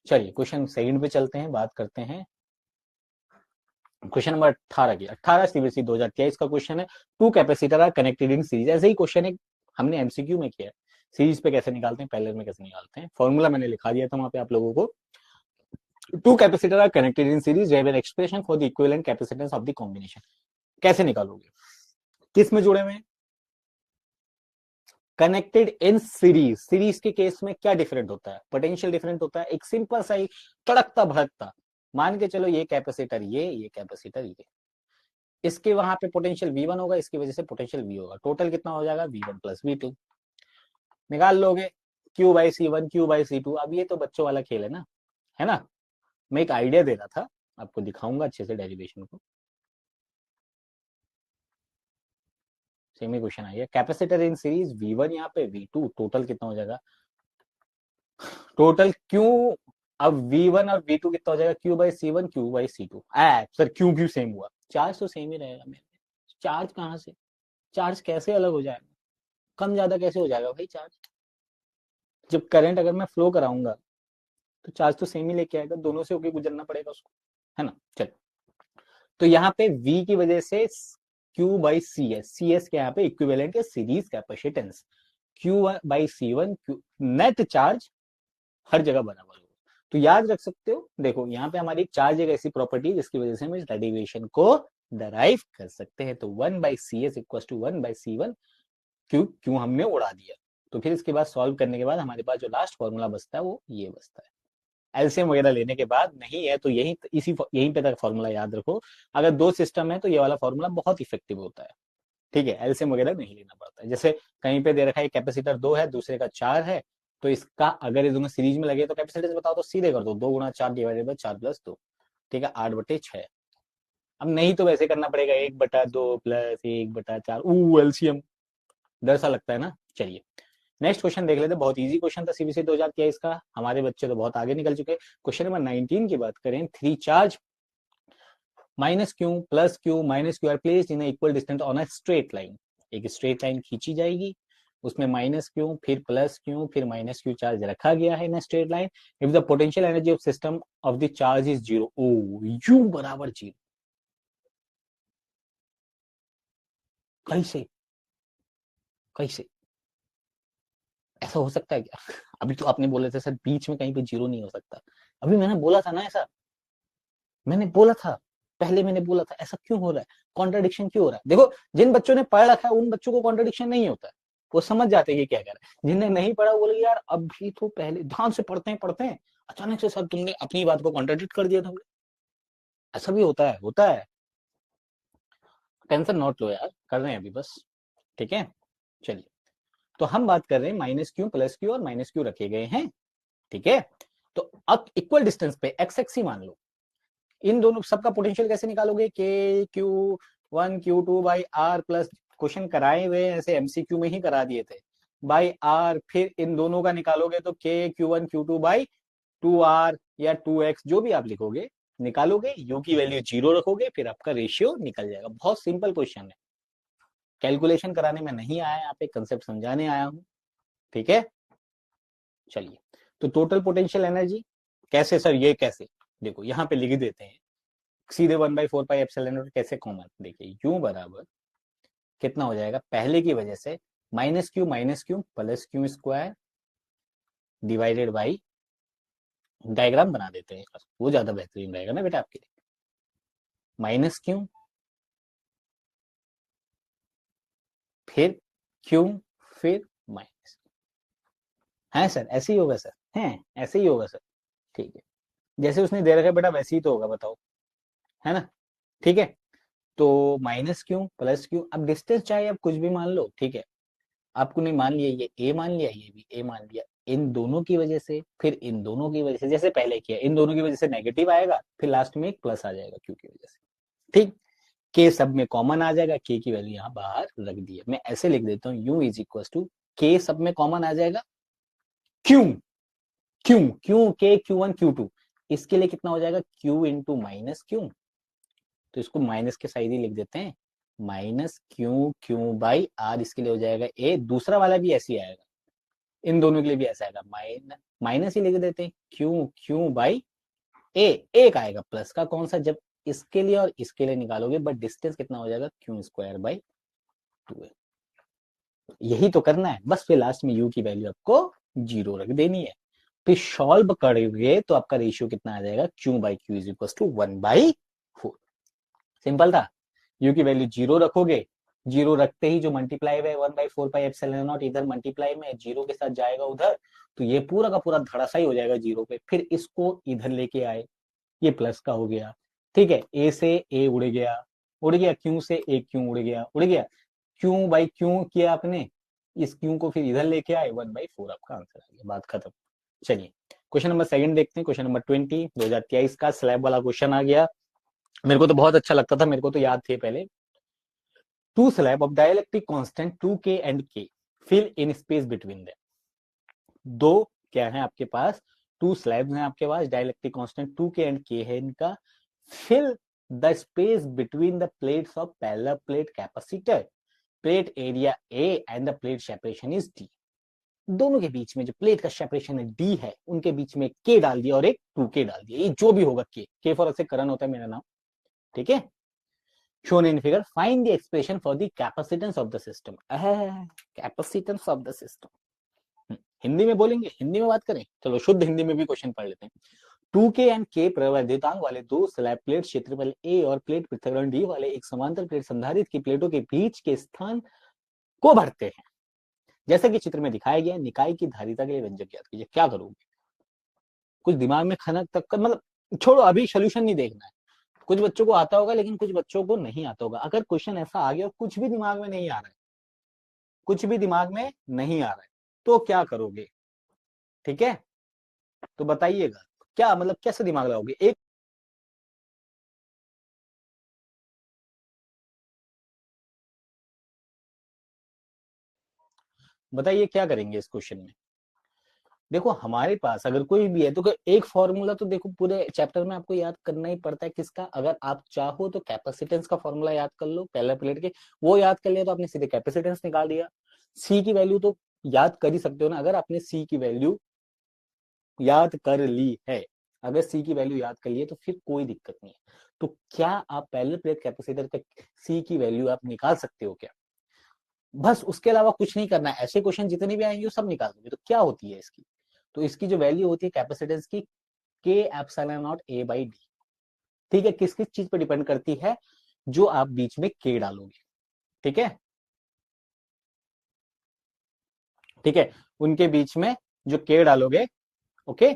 चलिए क्वेश्चन सेकंड पे चलते हैं, बात करते हैं क्वेश्चन नंबर 18 की। 18 सीबीएसई 2023 का क्वेश्चन है, two capacitor are connected in series. ऐसे ही क्वेश्चन है, हमने एमसीक्यू में किया है। सीरीज पे कैसे निकालते हैं, पैरेलल में कैसे निकालते हैं, फॉर्मूला मैंने लिखा दिया था वहां पे आप लोगों को। Two capacitor are connected in series, we have an expression for the equivalent capacitance of the combination. कैसे निकालोगे, किस में जुड़े हुए हैं, कनेक्टेड इन सीरीज। सीरीज के केस में क्या डिफरेंट होता है, पोटेंशियल डिफरेंट होता है, एक सिंपल सा ही तड़कता भड़कता, मान के चलो ये कैपेसिटर ये कैपेसिटर ये, इसके वहां पे पोटेंशियल V1 होगा, इसकी वजह से पोटेंशियल V होगा, टोटल कितना हो जाएगा V1 प्लस V2, निकाल लोगे Q/C1 Q/C2। अब ये तो बच्चों वाला खेल है ना। मैं एक आइडिया दे रहा था, आपको दिखाऊंगा अच्छे से डेरिवेशन को। सेम ही क्वेश्चन आइए, कैपेसिटर इन सीरीज V1 यहाँ पे V2, टोटल कितना हो जाएगा, टोटल Q, अब V1 और V2 कितना हो जाएगा, Q/C1 Q/C2। सर क्यों सेम हुआ, चार्ज तो सेम ही रहेगा मेरे, चार्ज कहाँ से, चार्ज कैसे अलग हो जाएगा, कम ज्यादा कैसे हो जाएगा भाई चार्ज, जब करंट अगर मैं फ्लो कराऊंगा तो चार्ज तो सेम ही लेके आएगा, दोनों से होके गुजरना पड़ेगा उसको, है ना। चल, तो यहाँ पे V की वजह से Q/CS, CS के यहाँ पे इक्विवेलेंट है series capacitance, Q/C1 net charge हर जगह बराबर होगा। तो याद रख सकते हो, देखो यहाँ पे हमारी चार्ज एक ऐसी प्रॉपर्टी जिसकी वजह से हम इस डेरिवेशन को डराइव कर सकते हैं। तो 1/CS इक्वल टू 1/C1, क्यों हमने उड़ा दिया। तो फिर इसके बाद सॉल्व करने के बाद हमारे पास जो लास्ट फॉर्मूला बचता है वो ये बचता है। एलसीएम वगैरह लेने के बाद नहीं है तो यहीं पे तक फॉर्मूला याद रखो। अगर दो सिस्टम है तो ये वाला फॉर्मूला बहुत इफेक्टिव होता है। ठीक है, एलसीएम वगैरह नहीं लेना पड़ता है। जैसे कहीं पे दे रखा है कैपेसिटर 2 है, दूसरे का 4 है, तो इसका अगर ये दोनों सीरीज में लगे तो कैपेसिटेंस बताओ, तो सीधे कर दो, 2 × 4 डिवाइडेड बाई 4+2। ठीक है, 8/6। अब नहीं तो वैसे करना पड़ेगा, 1/2 प्लस 1/4। एलसीएम डर सा लगता है ना। चलिए नेक्स्ट क्वेश्चन देख लेते हैं, बहुत इजी क्वेश्चन था सीबीएसई 2023 का, हमारे बच्चे तो बहुत आगे निकल चुके। क्वेश्चन नंबर 19 की बात करें, three charge -q + q -q are placed in equal distance on a straight line. एक स्ट्रेट लाइन खींची जाएगी, उसमें -q फिर +q फिर -q चार्ज रखा गया है in straight line. If the potential energy of system of the charge is 0, ओ u बराबर 0। कैसे कैसे ऐसा हो सकता है क्या? अभी तो आपने बोले थे सर बीच में कहीं पे 0 नहीं हो सकता, अभी मैंने बोला था ना ऐसा, मैंने बोला था, पहले मैंने बोला था, ऐसा क्यों हो रहा है, कॉन्ट्रडिक्शन क्यों हो रहा है। देखो, जिन बच्चों ने पढ़ रखा है उन बच्चों को कॉन्ट्रडिक्शन नहीं होता है, वो समझ जाते हैं कि क्या कर रहा है। जिनने नहीं पढ़ा वो बोले यार अभी तो पहले ध्यान से पढ़ते हैं अचानक से सर तुमने अपनी बात को कॉन्ट्रडिक्ट कर दिया तुमने। ऐसा भी होता है। टेंशन नॉट लो यार, कर रहे हैं अभी बस। ठीक है, चलिए, तो हम बात कर रहे हैं -q + q और -q रखे गए हैं। ठीक है, तो अब इक्वल डिस्टेंस पे एक्स एक्स ही मान लो, इन दोनों सबका पोटेंशियल कैसे निकालोगे, Q1 Q2/R प्लस, क्वेश्चन कराए हुए ऐसे एमसीक्यू में ही करा दिए थे, बाई आर, फिर इन दोनों का निकालोगे तो KQ1 Q2/2R या 2x, जो भी आप लिखोगे निकालोगे, यू की वैल्यू 0 रखोगे, फिर आपका रेशियो निकल जाएगा। बहुत सिंपल क्वेश्चन है, कैलकुलेशन कराने में नहीं आया, यहाँ पे कंसेप्ट समझाने आया हूं। ठीक है, चलिए, तो टोटल पोटेंशियल एनर्जी कैसे सर, ये कैसे, देखो यहाँ पे लिख देते हैं सीधे 1/4πε0, कैसे कॉमन, देखिए u बराबर कितना हो जाएगा, पहले की वजह से -q + q² divided by, diagram बना देते हैं वो ज्यादा बेहतरीन रहेगा ना बेटा आपके लिए, -q फिर q फिर माइनस, है सर ऐसे ही होगा सर, है ऐसे ही होगा सर। ठीक है, जैसे उसने दे रखा है बेटा वैसे ही तो होगा, बताओ, है ना? ठीक है, तो माइनस क्यों प्लस क्यों, अब डिस्टेंस चाहे आप कुछ भी मान लो, ठीक है, आपको नहीं मान लिया, ये ए मान लिया, ये भी ए मान लिया, इन दोनों की वजह से, फिर इन दोनों की वजह से, जैसे पहले किया, इन दोनों की वजह से नेगेटिव आएगा, फिर लास्ट में एक प्लस आ जाएगा क्यू की वजह से। ठीक, के सब में कॉमन आ जाएगा, के की वैल्यू यहाँ बाहर रख दी है, मैं ऐसे लिख देता हूँ, यू इज इक्वल टू के सब में कॉमन आ जाएगा, क्यू क्यू क्यू के क्यू वन क्यू टू, इसके लिए कितना हो जाएगा, क्यू इंटू माइनस क्यू, तो इसको माइनस के साइड ही लिख देते हैं, minus q q by r, इसके लिए हो जाएगा ए, दूसरा वाला भी ऐसे ही आएगा, इन दोनों के लिए भी ऐसा आएगा, माइनस ही लिख देते हैं, क्यू क्यू बाई ए, एक आएगा प्लस का, कौन सा, जब इसके लिए और इसके लिए निकालोगे, बट डिस्टेंस कितना हो जाएगा, क्यू स्क्वायर बाई 2, यही तो करना है बस, फिर लास्ट में यू की वैल्यू आपको 0 रख देनी है, फिर सॉल्व करोगे तो आपका रेशियो कितना आ जाएगा, q by q is equal to 1/4, simple था, यू की वैल्यू 0 रखोगे, 0 रखते ही जो मल्टीप्लाई है 1/4 पाई एप्सिलॉन नॉट, इधर मल्टीप्लाई में 0 के साथ जाएगा उधर, तो ये पूरा का पूरा धड़ासा ही हो जाएगा 0 पे, फिर इसको इधर लेके आए, ये प्लस का हो गया, ठीक है, ए से ए उड़ गया, उड़ गया, क्यू से ए क्यू उड़ गया, उड़ गया, क्यू बाई क्यू किया आपने, इस क्यू को फिर इधर लेके आए, 1/4 आपका आंसर आ गया, बात खत्म। चलिए क्वेश्चन नंबर सेकंड देखते हैं, क्वेश्चन नंबर 20 2023 का स्लैब वाला क्वेश्चन आ गया, मेरे को तो बहुत अच्छा लगता था, मेरे को तो याद थे पहले, two slab of dielectric constant 2k and k fill in space between them, दो क्या है आपके पास, टू स्लैब्स हैं आपके पास, dielectric constant 2k and k है इनका, fill the space between the plates of parallel plate capacitor, plate area A and the plate separation is D, दोनों के बीच में जो प्लेट का सेपरेशन है डी है, उनके बीच में के डाल दिया और एक 2k डाल दिया, ये जो भी होगा के फॉर से करण होता है मेरा नाम, ठीक है, shown in figure, find the expression for the capacitance of the system, capacitance of the system, Hindi में बोलेंगे, हिंदी में बात करें, चलो शुद्ध हिंदी में भी क्वेश्चन पढ़ लेते हैं, 2k एंड k प्रवर्धितांक वाले दो स्लैब प्लेट क्षेत्रफल a और प्लेट पृथक्करण d वाले एक समांतर प्लेट संधारित्र की प्लेटों के बीच के स्थान को भरते हैं, जैसा कि चित्र में दिखाया गया, निकाय की धारिता के लिए व्यंजक ज्ञात कीजिए, क्या करोगे, कुछ दिमाग में खनक तक कर, मतलब छोड़ो अभी सोल्यूशन नहीं देखना है, कुछ बच्चों को आता होगा लेकिन कुछ बच्चों को नहीं आता होगा, अगर क्वेश्चन ऐसा आ गया और कुछ भी दिमाग में नहीं आ रहा है, कुछ भी दिमाग में नहीं आ रहा है, तो क्या करोगे, ठीक है, तो बताइएगा, क्या मतलब कैसे दिमाग लगाओगे, एक बताइए क्या करेंगे इस क्वेश्चन में, देखो हमारे पास अगर कोई भी है तो एक फॉर्मूला तो देखो पूरे चैप्टर में आपको याद करना ही पड़ता है, किसका, अगर आप चाहो तो कैपेसिटेंस का फॉर्मूला याद कर लो पैरेलल प्लेट के, वो याद कर लिया तो आपने सीधे कैपेसिटेंस निकाल दिया, सी की वैल्यू तो याद कर ही सकते हो ना, अगर आपने सी की वैल्यू याद कर ली है, अगर सी की वैल्यू याद कर ली है तो फिर कोई दिक्कत नहीं है, तो क्या आप पैरेलल प्लेट कैपेसिटर का सी की वैल्यू आप निकाल सकते हो क्या, बस उसके अलावा कुछ नहीं करना है, ऐसे क्वेश्चन जितने भी आएंगे वो सब निकाल दोगे, तो क्या होती है इसकी, तो इसकी जो वैल्यू होती है कैपेसिटेंस की, के epsilon naught A by D, ठीक है, किस किस चीज पर डिपेंड करती है, जो आप बीच में के डालोगे, ठीक है, ठीक है, उनके बीच में जो के डालोगे, ओके,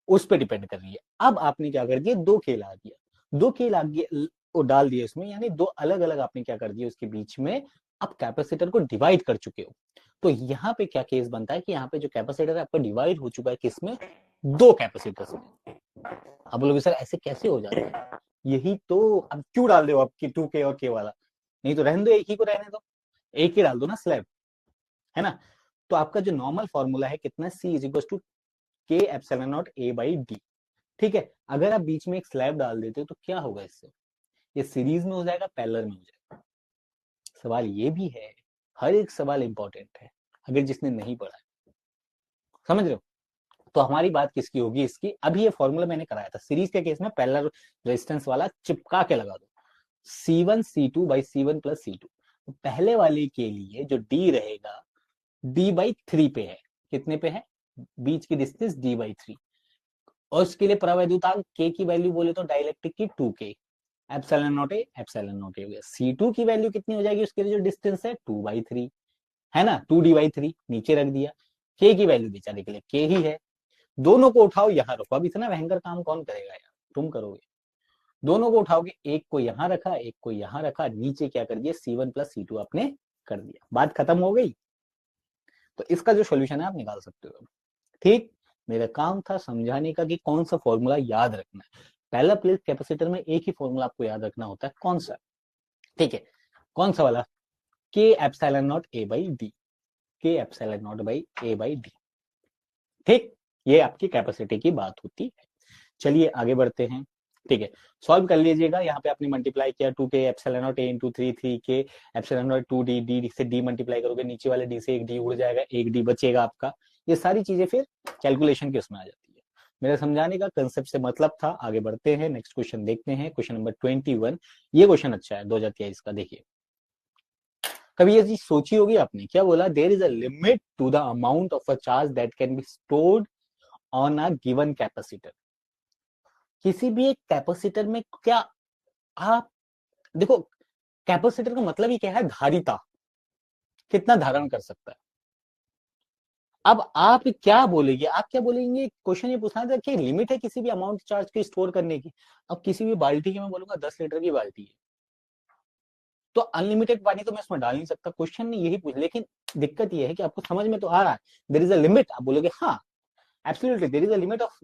उस पर डिपेंड कर रही है, अब आपने क्या कर दिया, दो के ला दिया, दो के ला दिया, वो डाल दिए उसमें, यानी दो अलग अलग आपने क्या कर दिया उसके बीच में, अब कैपेसिटर को डिवाइड कर चुके हो, तो यहाँ पे क्या केस बनता है कि यहाँ पे जो कैपेसिटर है आपका डिवाइड हो चुका है किसमें, दो कैपेसिटर्स में, अब बोलोगे सर ऐसे कैसे हो जाता है, यही तो, अब क्यों डाल दो आपकी 2k और k वाला, नहीं तो रहने दो, एक ही को रहने दो, एक ही डाल दो ना स्लैब, है ना, तो आपका जो नॉर्मल फॉर्मूला है कितना, c इज इक्वल टू के epsilon naught A by D, ठीक है, अगर आप बीच में एक स्लैब डाल देते हो तो क्या होगा इससे, ये सीरीज में हो जाएगा पैरेलल में हो जाएगा, सवाल ये भी है, हर एक सवाल इंपॉर्टेंट है, अगर जिसने नहीं पढ़ा है, समझ रहे हो, तो हमारी बात किसकी होगी इसकी, अभी ये फॉर्मूला मैंने कराया था, सीरीज के केस में पैरेलल रेजिस्टेंस वाला चिपका के लगा दो, C1 C2 by C1 plus C2, पहले वाले के लिए जो D रहेगा D बाई 3 पे है, कितने पे है, बीच की डिस्टेंस D बाई 3, और उसके लिए प्रवैद्युतांक K की वैल्यू बोले तो डाइलेक्ट्रिक की 2K, epsilon naught A epsilon naught ए हो गया, C2 की वैल्यू कितनी हो जाएगी उसके लिए जो डिस्टेंस है 2/3, है ना, 2D/3 नीचे रख दिया, K की वैल्यू बेचारे के लिए K ही है, दोनों को उठाओ यहां रखो। अब इतना भयंकर काम कौन करेगा यार, तुम करोगे। दोनों को उठाओगे, एक को यहां रखा, एक को यहां रखा, नीचे क्या कर दिया, C1 प्लस C2 आपने कर दिया, बात खत्म हो गई। तो इसका जो सोल्यूशन है आप निकाल सकते हो। ठीक, मेरा काम था समझाने का कि कौन सा फॉर्मूला याद रखना है। पहला प्लेट कैपेसिटर में एक ही फॉर्मूला आपको याद रखना होता है, कौन सा? ठीक है, कौन सा वाला? K epsilon naught A by D, K epsilon naught by A by D. ठीक, ये आपकी कैपेसिटी की बात होती है। चलिए आगे बढ़ते हैं। ठीक है, सॉल्व कर लीजिएगा। यहाँ पे आपने मल्टीप्लाई किया 2k epsilon naught a into 3k epsilon not 2d, D से d मल्टीप्लाई करोगे, नीचे वाले d से एक d उड़ जाएगा, एक d बचेगा आपका। ये सारी चीजें फिर कैलकुलेशन के उसमें आ जाती है। मेरा समझाने का कंसेप्ट से मतलब था। आगे बढ़ते हैं, नेक्स्ट क्वेश्चन देखते हैं, क्वेश्चन नंबर 21। ये क्वेश्चन अच्छा है 2023 का। देखिए, कभी ये चीज सोची होगी आपने, क्या बोला, there is a limit to the amount of a charge that can be stored on a given capacitor. किसी भी एक कैपेसिटर में क्या, आप देखो, कैपेसिटर का मतलब ही क्या है, धारिता, कितना धारण कर सकता है। अब आप क्या बोलेंगे, आप क्या बोलेंगे, क्वेश्चन ये पूछना था कि लिमिट है किसी भी अमाउंट चार्ज को स्टोर करने की। अब किसी भी बाल्टी की मैं बोलूंगा 10 लीटर की बाल्टी है, तो अनलिमिटेड पानी तो मैं इसमें डाल नहीं सकता, क्वेश्चन ने यही पूछ। लेकिन दिक्कत यह है कि आपको समझ में तो आ रहा है, देयर इज अ लिमिट। आप बोलोगे हाँ absolutely there is a limit of,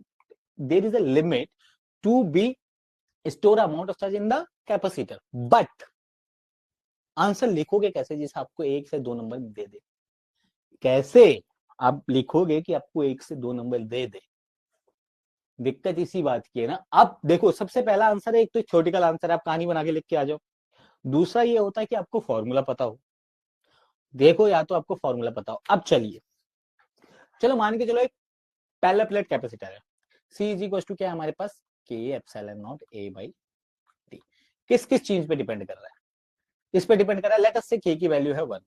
there is a limit to be store amount of charge in the capacitor, but answer लिखोगे कैसे जिसे आपको 1 से 2 नंबर दे दे? कैसे आप लिखोगे कि आपको 1 से 2 नंबर दे दे? दिक्कत इसी बात की है ना। अब देखो, सबसे पहला आंसर है, एक तो थ्योरेटिकल आंसर है, आप कहानी बना के लिख के आ जाओ। दूसरा ये होता है कि आपको फॉर्मूला पता हो। देखो, या तो आपको फॉर्मूला पता हो। अब चलिए, चलो मान के चलो एक पैरेलल प्लेट कैपेसिटर है, सी इज इक्वल टू क्या है हमारे पास, के epsilon naught A by T. किस किस चीज पे डिपेंड कर रहा है? इस पे डिपेंड कर रहा है, लेट अस से के की वैल्यू है 1।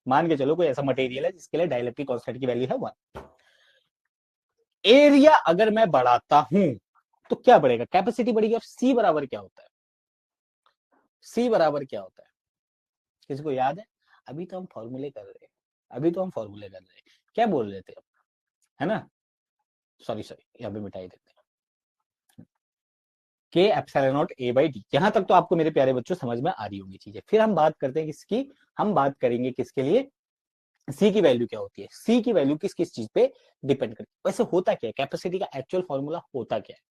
मान के चलो कोई ऐसा मटेरियल है जिसके लिए डाइलेक्ट्रिक कांस्टेंट की वैल्यू है 1। एरिया अगर मैं बढ़ाता हूं तो क्या बढ़ेगा, कैपेसिटी बढ़ेगी। अब सी बराबर क्या होता है, सी बराबर क्या होता है, किसी को याद है? अभी तो हम फॉर्मूले कर रहे हैं, अभी तो हम फॉर्मूले कर रहे हैं, क्या बोल रहे थे अब, है ना? सॉरी सॉरी, यहाँ पे मिटाई देते हैं, के epsilon naught A by D. यहां तक तो आपको मेरे प्यारे बच्चों समझ में आ रही होंगी चीजें। फिर हम बात करते हैं किसकी, हम बात करेंगे किसके लिए, सी की वैल्यू क्या होती है। सी की वैल्यू किस किस चीज पे डिपेंड करती है। वैसे होता क्या है, कैपेसिटी का एक्चुअल फॉर्मूला होता क्या है,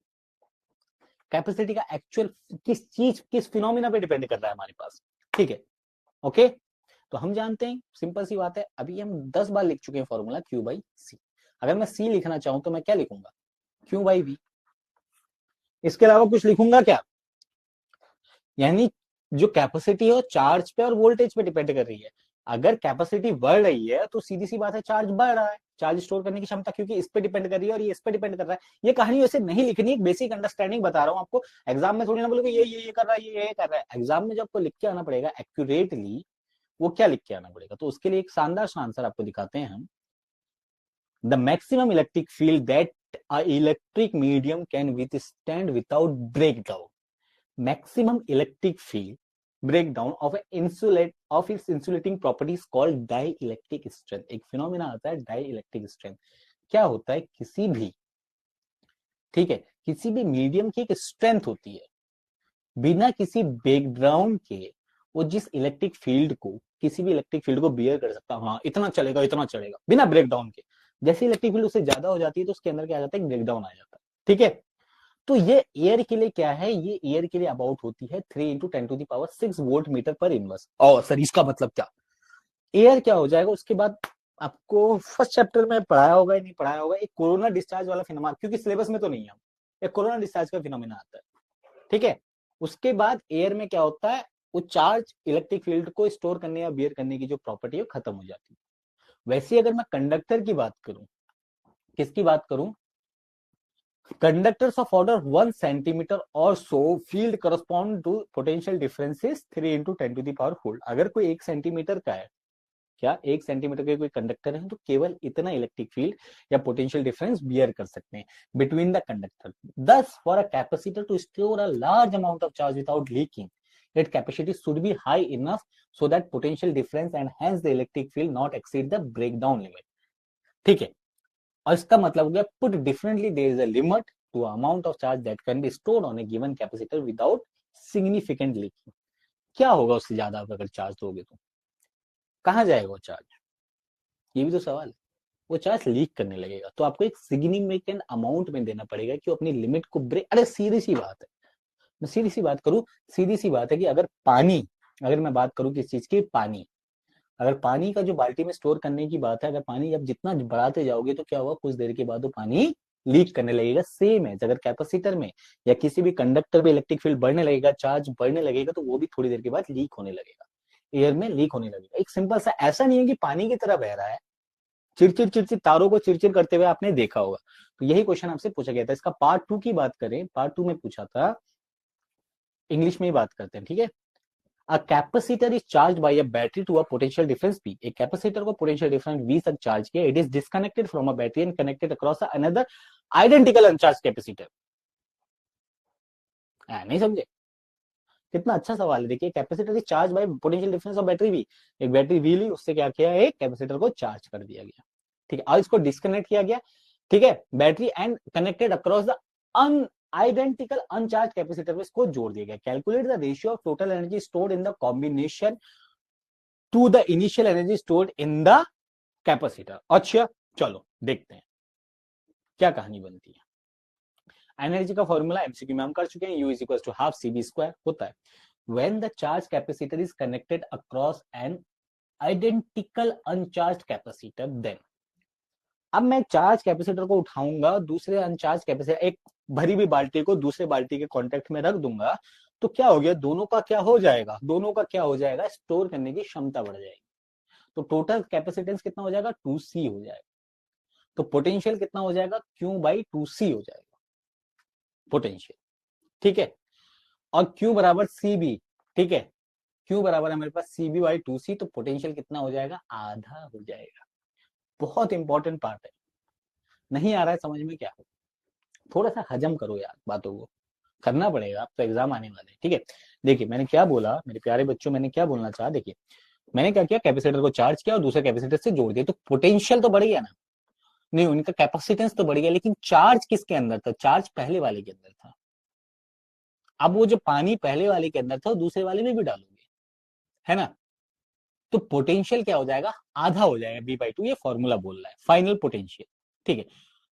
कैपेसिटी का एक्चुअल किस चीज, किस फिनोमिना पे डिपेंड कर रहा है हमारे पास। ठीक है, ओके। तो हम जानते हैं, सिंपल सी बात है, अभी हम 10 बार लिख चुके हैं फॉर्मूला क्यू बाई सी। अगर मैं सी लिखना चाहूं तो मैं क्या लिखूंगा, क्यू बाई वी। इसके अलावा कुछ लिखूंगा क्या? यानी जो कैपेसिटी है वो चार्ज पे और वोल्टेज पे डिपेंड कर रही है। अगर कैपेसिटी बढ़ रही है तो सीधी सी बात है चार्ज बढ़ रहा है, चार्ज स्टोर करने की क्षमता, क्योंकि इस पे डिपेंड कर रही है और ये इस पे डिपेंड कर रहा है। ये कहानी वैसे नहीं लिखनी, एक बेसिक अंडरस्टैंडिंग बता रहा हूँ आपको। एग्जाम में थोड़ी ना बोलोगे ये कर रहा है, ये कर रहा है। एग्जाम में जब आपको लिख के आना पड़ेगा एक्यूरेटली, वो क्या लिख के आना पड़ेगा, तो उसके लिए एक शानदार सा आंसर आपको दिखाते हैं हम। The maximum electric field that a electric medium can withstand without breakdown, maximum electric field breakdown of a insulate of its insulating properties called dielectric strength। एक फिनोमिना आता है dielectric strength। क्या होता है, किसी भी, ठीक है, किसी भी मीडियम की एक स्ट्रेंथ होती है, बिना किसी बैकग्राउंड के वो जिस इलेक्ट्रिक फील्ड को, किसी भी इलेक्ट्रिक फील्ड को बियर कर सकता है, हाँ इतना चलेगा इतना चलेगा, बिना ब्रेकडाउन के। जैसे इलेक्ट्रिक फील्ड उससे ज्यादा हो जाती है तो उसके अंदर क्या आ जाता है, ब्रेकडाउन आ जाता है। ठीक है, तो ये एयर के लिए क्या है, ये एयर के लिए अबाउट होती है 3 इंटू 10⁶ वोल्ट मीटर पर इनवर्स। और सर इसका मतलब क्या, एयर क्या हो जाएगा उसके बाद, आपको फर्स्ट चैप्टर में पढ़ाया होगा या नहीं पढ़ाया होगा, एक कोरोना डिस्चार्ज वाला फिनोमेना, क्योंकि सिलेबस में तो नहीं है, एक कोरोना डिस्चार्ज का फिनोमेना आता है। ठीक है, उसके बाद एयर में क्या होता है, वो चार्ज इलेक्ट्रिक फील्ड को स्टोर करने या बियर करने की जो प्रॉपर्टी है खत्म हो जाती है। वैसे अगर मैं कंडक्टर की बात करूं, किसकी बात करूं, conductors of order 1 centimeter or so field correspond to potential differences 3 into 10⁴ अगर कोई 1 सेंटीमीटर का है, क्या 1 सेंटीमीटर के कोई कंडक्टर है, तो केवल इतना इलेक्ट्रिक फील्ड या पोटेंशियल डिफरेंस बियर कर सकते हैं between the conductor. Thus for a capacitor to store a large amount of charge without leaking, its capacity should be high enough so that potential difference and hence the electric field not exceed the breakdown limit। ठीक है, और इसका मतलब हो गया put differently there is a limit to amount of charge that can be stored on a given capacitor without significant leaking. क्या होगा उससे ज्यादा अगर चार्ज दोगे तो कहाँ जाएगा वो चार्ज, ये भी तो सवाल है। वो चार्ज लीक करने लगेगा, तो आपको एक सिग्निफिकेंट अमाउंट में देना पड़ेगा कि वो अपनी लिमिट को ब्रेक। अरे सीधी सी बात है, मैं सीधी सी बात करूं, सीधी सी बात है कि अगर पानी, अगर मैं बात करूं किस चीज की, पानी, अगर पानी का जो बाल्टी में स्टोर करने की बात है, अगर पानी जब जितना बढ़ाते जाओगे तो क्या होगा, कुछ देर के बाद वो पानी लीक करने लगेगा। सेम है, अगर कैपेसिटर में या किसी भी कंडक्टर में इलेक्ट्रिक फील्ड बढ़ने लगेगा, चार्ज बढ़ने लगेगा, तो वो भी थोड़ी देर के बाद लीक होने लगेगा, एयर में लीक होने लगेगा। एक सिंपल सा, ऐसा नहीं है कि पानी की तरह बह रहा है, चिड़चिड़ चिड़चिड़ तारों को चिड़चिड़ करते हुए आपने देखा होगा। तो यही क्वेश्चन आपसे पूछा गया था। इसका पार्ट 2 की बात करें, पार्ट 2 में पूछा था, इंग्लिश में ही बात करते हैं, ठीक है। A capacitor is charged by a battery to a potential difference P. एक कैपेसिटर को पोटेंशियल डिफरेंस V तक चार्ज किया, it is disconnected from a battery and connected across another identical uncharge capacitor. नहीं समझे, कितना अच्छा सवाल है। देखिए, capacitor is charge by potential difference of battery V, एक बैटरी वी ली, उससे क्या किया, एक कैपेसिटर को चार्ज कर दिया गया, ठीक है, और इसको डिस्कनेक्ट किया गया, ठीक है, battery and connected across the an identical uncharge capacitor में इसको जोड़ दिया गया। Calculate the ratio of total energy stored in the combination to the initial energy stored in the capacitor. अच्छा चलो देखते हैं क्या कहानी बनती है। एनर्जी का फॉर्मूला एमसीक्यू में हम कर चुके हैं, U is equal to half C V square होता है when the charge capacitor is connected across an identical uncharge capacitor then. अब मैं चार्ज कैपेसिटर को उठाऊंगा, दूसरे अनचार्ज कैपेसिटर, एक भरी हुई बाल्टी को दूसरे बाल्टी के कांटेक्ट में रख दूंगा, तो क्या हो गया, दोनों का क्या हो जाएगा, दोनों का क्या हो जाएगा, स्टोर करने की क्षमता बढ़ जाएगी। तो टोटल कैपेसिटेंस कितना हो जाएगा, 2C हो जाएगा। तो पोटेंशियल कितना हो जाएगा, Q बाई 2C हो जाएगा पोटेंशियल, ठीक है। और Q बराबर CB, ठीक है, Q बराबर हमारे पास CB बाई 2C, तो पोटेंशियल कितना हो जाएगा, आधा हो जाएगा। बहुत इंपॉर्टेंट पार्ट है, नहीं आ रहा है समझ में क्या, थोड़ा सा हजम करो यार बातों को, करना पड़ेगा, अब तो एग्जाम आने वाले हैं, ठीक है। देखिए मैंने क्या बोला मेरे प्यारे बच्चों, मैंने क्या बोलना चाहा, देखिए मैंने क्या किया, कैपेसिटर को चार्ज किया और दूसरे कैपेसिटर से जोड़ दिया, तो पोटेंशियल तो बढ़ गया ना, नहीं उनका कैपेसिटेंस तो बढ़ गया, लेकिन चार्ज किसके अंदर था, चार्ज पहले वाले के अंदर था। अब वो जो पानी पहले वाले के अंदर था वो दूसरे वाले में भी डालोगे, है ना, तो पोटेंशियल क्या हो जाएगा, आधा हो जाएगा, B/2, ये फॉर्मूला बोल रहा है फाइनल पोटेंशियल, ठीक है।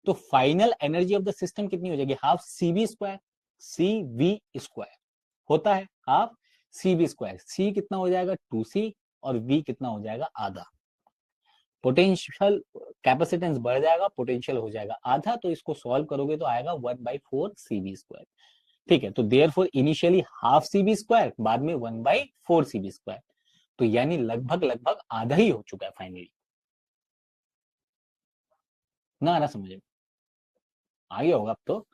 तो final energy of the system कितनी हो जाएगी, half CV square, CV square होता है हाफ CV स्क्वायर, C कितना हो जाएगा 2C, और V कितना हो जाएगा आधा। पोटेंशियल कैपेसिटेंस बढ़ जाएगा, पोटेंशियल हो जाएगा आधा, तो इसको सॉल्व करोगे तो आएगा 1/4 CV स्क्वायर, ठीक है। तो therefore initially half CV square, बाद में 1/4 CV स्क्वायर, तो यानी लगभग लगभग आधा ही हो चुका है फाइनली। ना आ रहा समझ में, आ गया होगा अब तो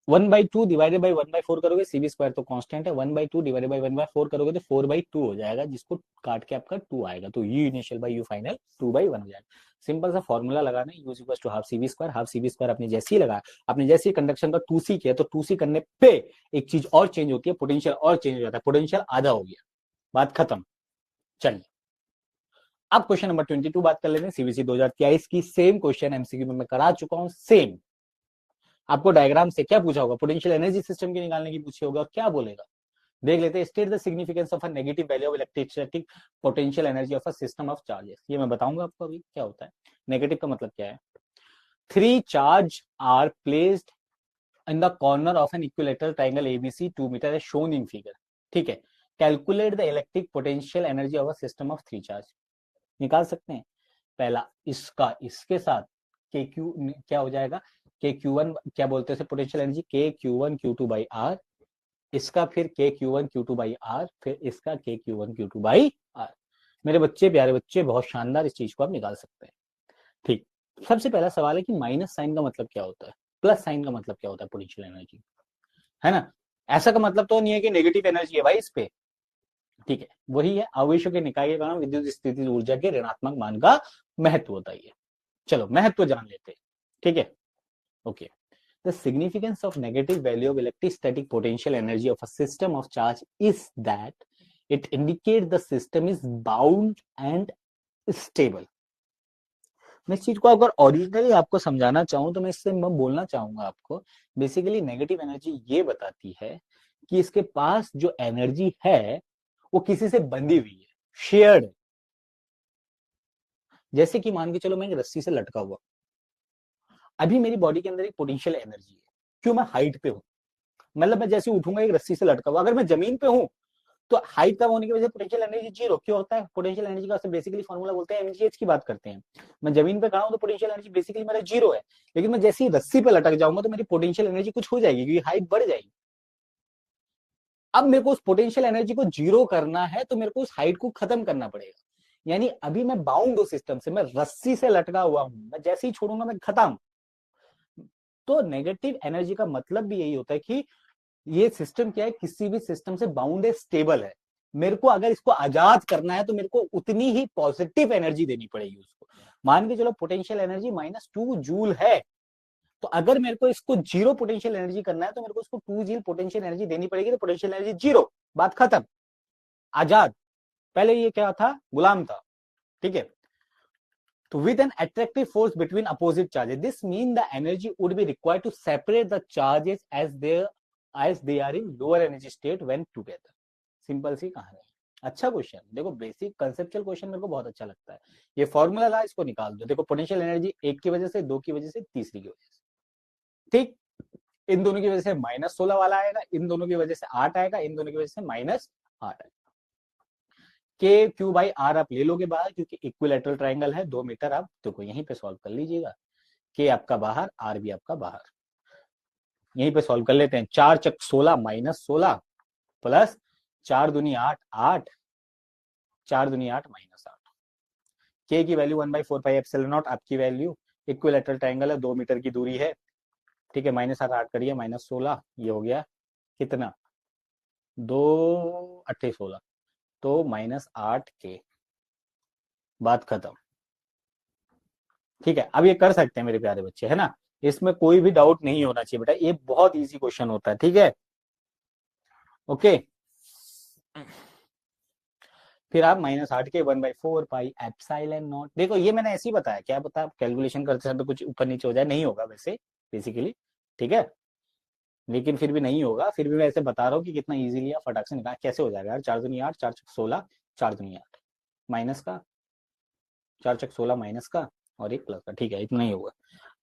1/2 डिवाइडेड बाई 1/4 करोगे, सीबी स्क्वायर तो कांस्टेंट है, 1/2 डिवाइडेड बाई 1/4 करोगे तो 4/2 हो जाएगा, जिसको काट के आपका 2 आएगा, तो U initial by U final 2/1 हो जाएगा। सिंपल सा फॉर्मूला लगाना है, U is equal to half CV square, half CV square आपने जैसे ही लगाया, आपने जैसे ही कंडक्शन का 2C किया, तो 2C करने पे एक चीज और चेंज होती है, पोटेंशियल और चेंज हो जाता है, पोटेंशियल आधा हो गया, बात खत्म। चलिए अब क्वेश्चन नंबर 22 बात कर लेते हैं, सीबीसी 2023 की, सेम क्वेश्चन एमसीक्यू में मैं करा चुका हूं, सेम। आपको डायग्राम से क्या पूछा होगा, पोटेंशियल एनर्जी सिस्टम की निकालने की पूछी होगा, और क्या बोलेगा देख लेते हैं। State the significance of a negative value of electrostatic potential energy of a system of charges, ये मैं बताऊंगा आपको अभी क्या होता है। नेगेटिव का मतलब क्या है, 3 charge are placed in the corner of an equilateral triangle ABC 2 meter as shown in figure, ठीक है। Calculate the electric potential energy of a system of 3 charge, निकाल सकते हैं। पहला इसका इसके साथ के क्यू क्या हो जाएगा, के क्यू वन क्या बोलते हैं पोटेंशियल एनर्जी, के क्यू1 Q2 बाई आर, इसका फिर के Q1 Q2 बाई आर, फिर इसका के Q1 Q2 बाई आर। मेरे बच्चे प्यारे बच्चे, बहुत शानदार, इस चीज को आप निकाल सकते हैं, ठीक। सबसे पहला सवाल है कि माइनस साइन का मतलब क्या होता है, प्लस साइन का मतलब क्या होता है पोटेंशियल एनर्जी, है ना। ऐसा का मतलब तो नहीं है कि नेगेटिव एनर्जी है भाई इस पे, ठीक है, वही है आवेशों के निकाय के कारण विद्युत स्थिति ऊर्जा के ऋणात्मक मान का महत्व होता है। चलो महत्व जान लेते हैं, ठीक है, okay. The significance of negative value of electrostatic potential energy of a system of charge is that it indicates the system is bound and stable. मैं इस चीज को अगर ओरिजिनली आपको समझाना चाहूँ तो मैं इससे मैं बोलना चाहूंगा आपको, बेसिकली नेगेटिव एनर्जी ये बताती है कि इसके पास जो एनर्जी है वो किसी से बंधी हुई है, शेयर्ड है। जैसे कि मान के चलो मैं एक रस्सी से लटका हुआ, अभी मेरी बॉडी के अंदर एक पोटेंशियल एनर्जी है, क्यों, मैं हाइट पे हूँ, मतलब मैं जैसे उठूंगा एक रस्सी से लटका हुआ, अगर मैं जमीन पे हूँ तो हाइट कम होने की वजह से पोटेंशियल एनर्जी जीरो क्यों होता है, पोटेंशियल एनर्जी का बेसिकली फॉर्मूला बोलते हैं एमजीएच की बात करते हैं। मैं जमीन पे खड़ा हूं तो पोटेंशियल एनर्जी बेसिकली मेरा जीरो है, लेकिन मैं जैसे ही रस्सी पे लटक जाऊंगा तो मेरी पोटेंशियल एनर्जी कुछ हो जाएगी क्योंकि हाइट बढ़ जाएगी। अब मेरे को उस पोटेंशियल एनर्जी को जीरो करना है तो मेरे को उस हाइट को खत्म करना पड़ेगा। यानी अभी मैं बाउंड हूं सिस्टम से, मैं रस्सी से लटका हुआ हूं, मैं जैसे ही छोड़ूंगा मैं खत्म। तो नेगेटिव एनर्जी का मतलब भी यही होता है कि ये सिस्टम क्या है, किसी भी सिस्टम से बाउंड है, स्टेबल है। मेरे को अगर इसको आजाद करना है तो मेरे को उतनी ही पॉजिटिव एनर्जी देनी पड़ेगी उसको। मान के चलो पोटेंशियल एनर्जी -2 जूल है, तो अगर मेरे को इसको जीरो पोटेंशियल एनर्जी करना है तो मेरे को उसको 2 जूल पोटेंशियल एनर्जी देनी पड़ेगी, तो पोटेंशियल एनर्जी जीरो, बात खत्म, आजाद। पहले ये क्या था, गुलाम था, ठीक है। तो with an attractive force between opposite charges, this means the energy would be required to separate the charges as they are in lower energy state when together. Simple सी कहानी। अच्छा क्वेश्चन, देखो बेसिक कंसेप्चुअल क्वेश्चन मेरे को बहुत अच्छा लगता है। ये फॉर्मूला ला, इसको निकाल दो, देखो पोटेंशियल एनर्जी एक की वजह से, दो की वजह से, तीसरी की वजह से, ठीक। इन दोनों की वजह से -16 वाला आएगा, इन दोनों की वजह से 8 आएगा, इन दोनों की वजह से -8 आएगा। के क्यू बाई आर आप ले लोगे बाहर, क्योंकि इक्विलेटरल ट्राइंगल है, 2 मीटर, आप देखो यहीं पे सॉल्व कर लीजिएगा। के आपका बाहर, आर भी आपका बाहर, यहीं पे सॉल्व कर लेते हैं। 4 × 16 -16 प्लस 4 दूनी 8, 8, 4 दूनी 8 -8। के की वैल्यू 1/4πε0, आपकी वैल्यू, इक्विलेटरल ट्राइंगल है, 2 मीटर की दूरी है, ठीक है। -8 8 करिए, -16, ये हो गया कितना, 2 × 8 = 16, तो -8 के, बात खत्म, ठीक है। अब ये कर सकते हैं मेरे प्यारे बच्चे, है ना, इसमें कोई भी डाउट नहीं होना चाहिए बेटा, ये बहुत इजी क्वेश्चन होता है, ठीक है, ओके। फिर आप -8 के 1/4πε0, देखो ये मैंने ऐसे ही बताया, क्या पता कैलकुलेशन करते समय कुछ ऊपर नीचे हो जाए, नहीं होगा वैसे बेसिकली, ठीक है, लेकिन फिर भी नहीं होगा, फिर भी मैं ऐसे बता रहा हूँ कि कितना इजीली आप फटाक से निकाल, कैसे हो जाएगा यार, 4 दूनी 8, 4 × 16, 4 दूनी 8, माइनस का, 4 × 16 माइनस का, और एक प्लस का, ठीक है, इतना ही होगा।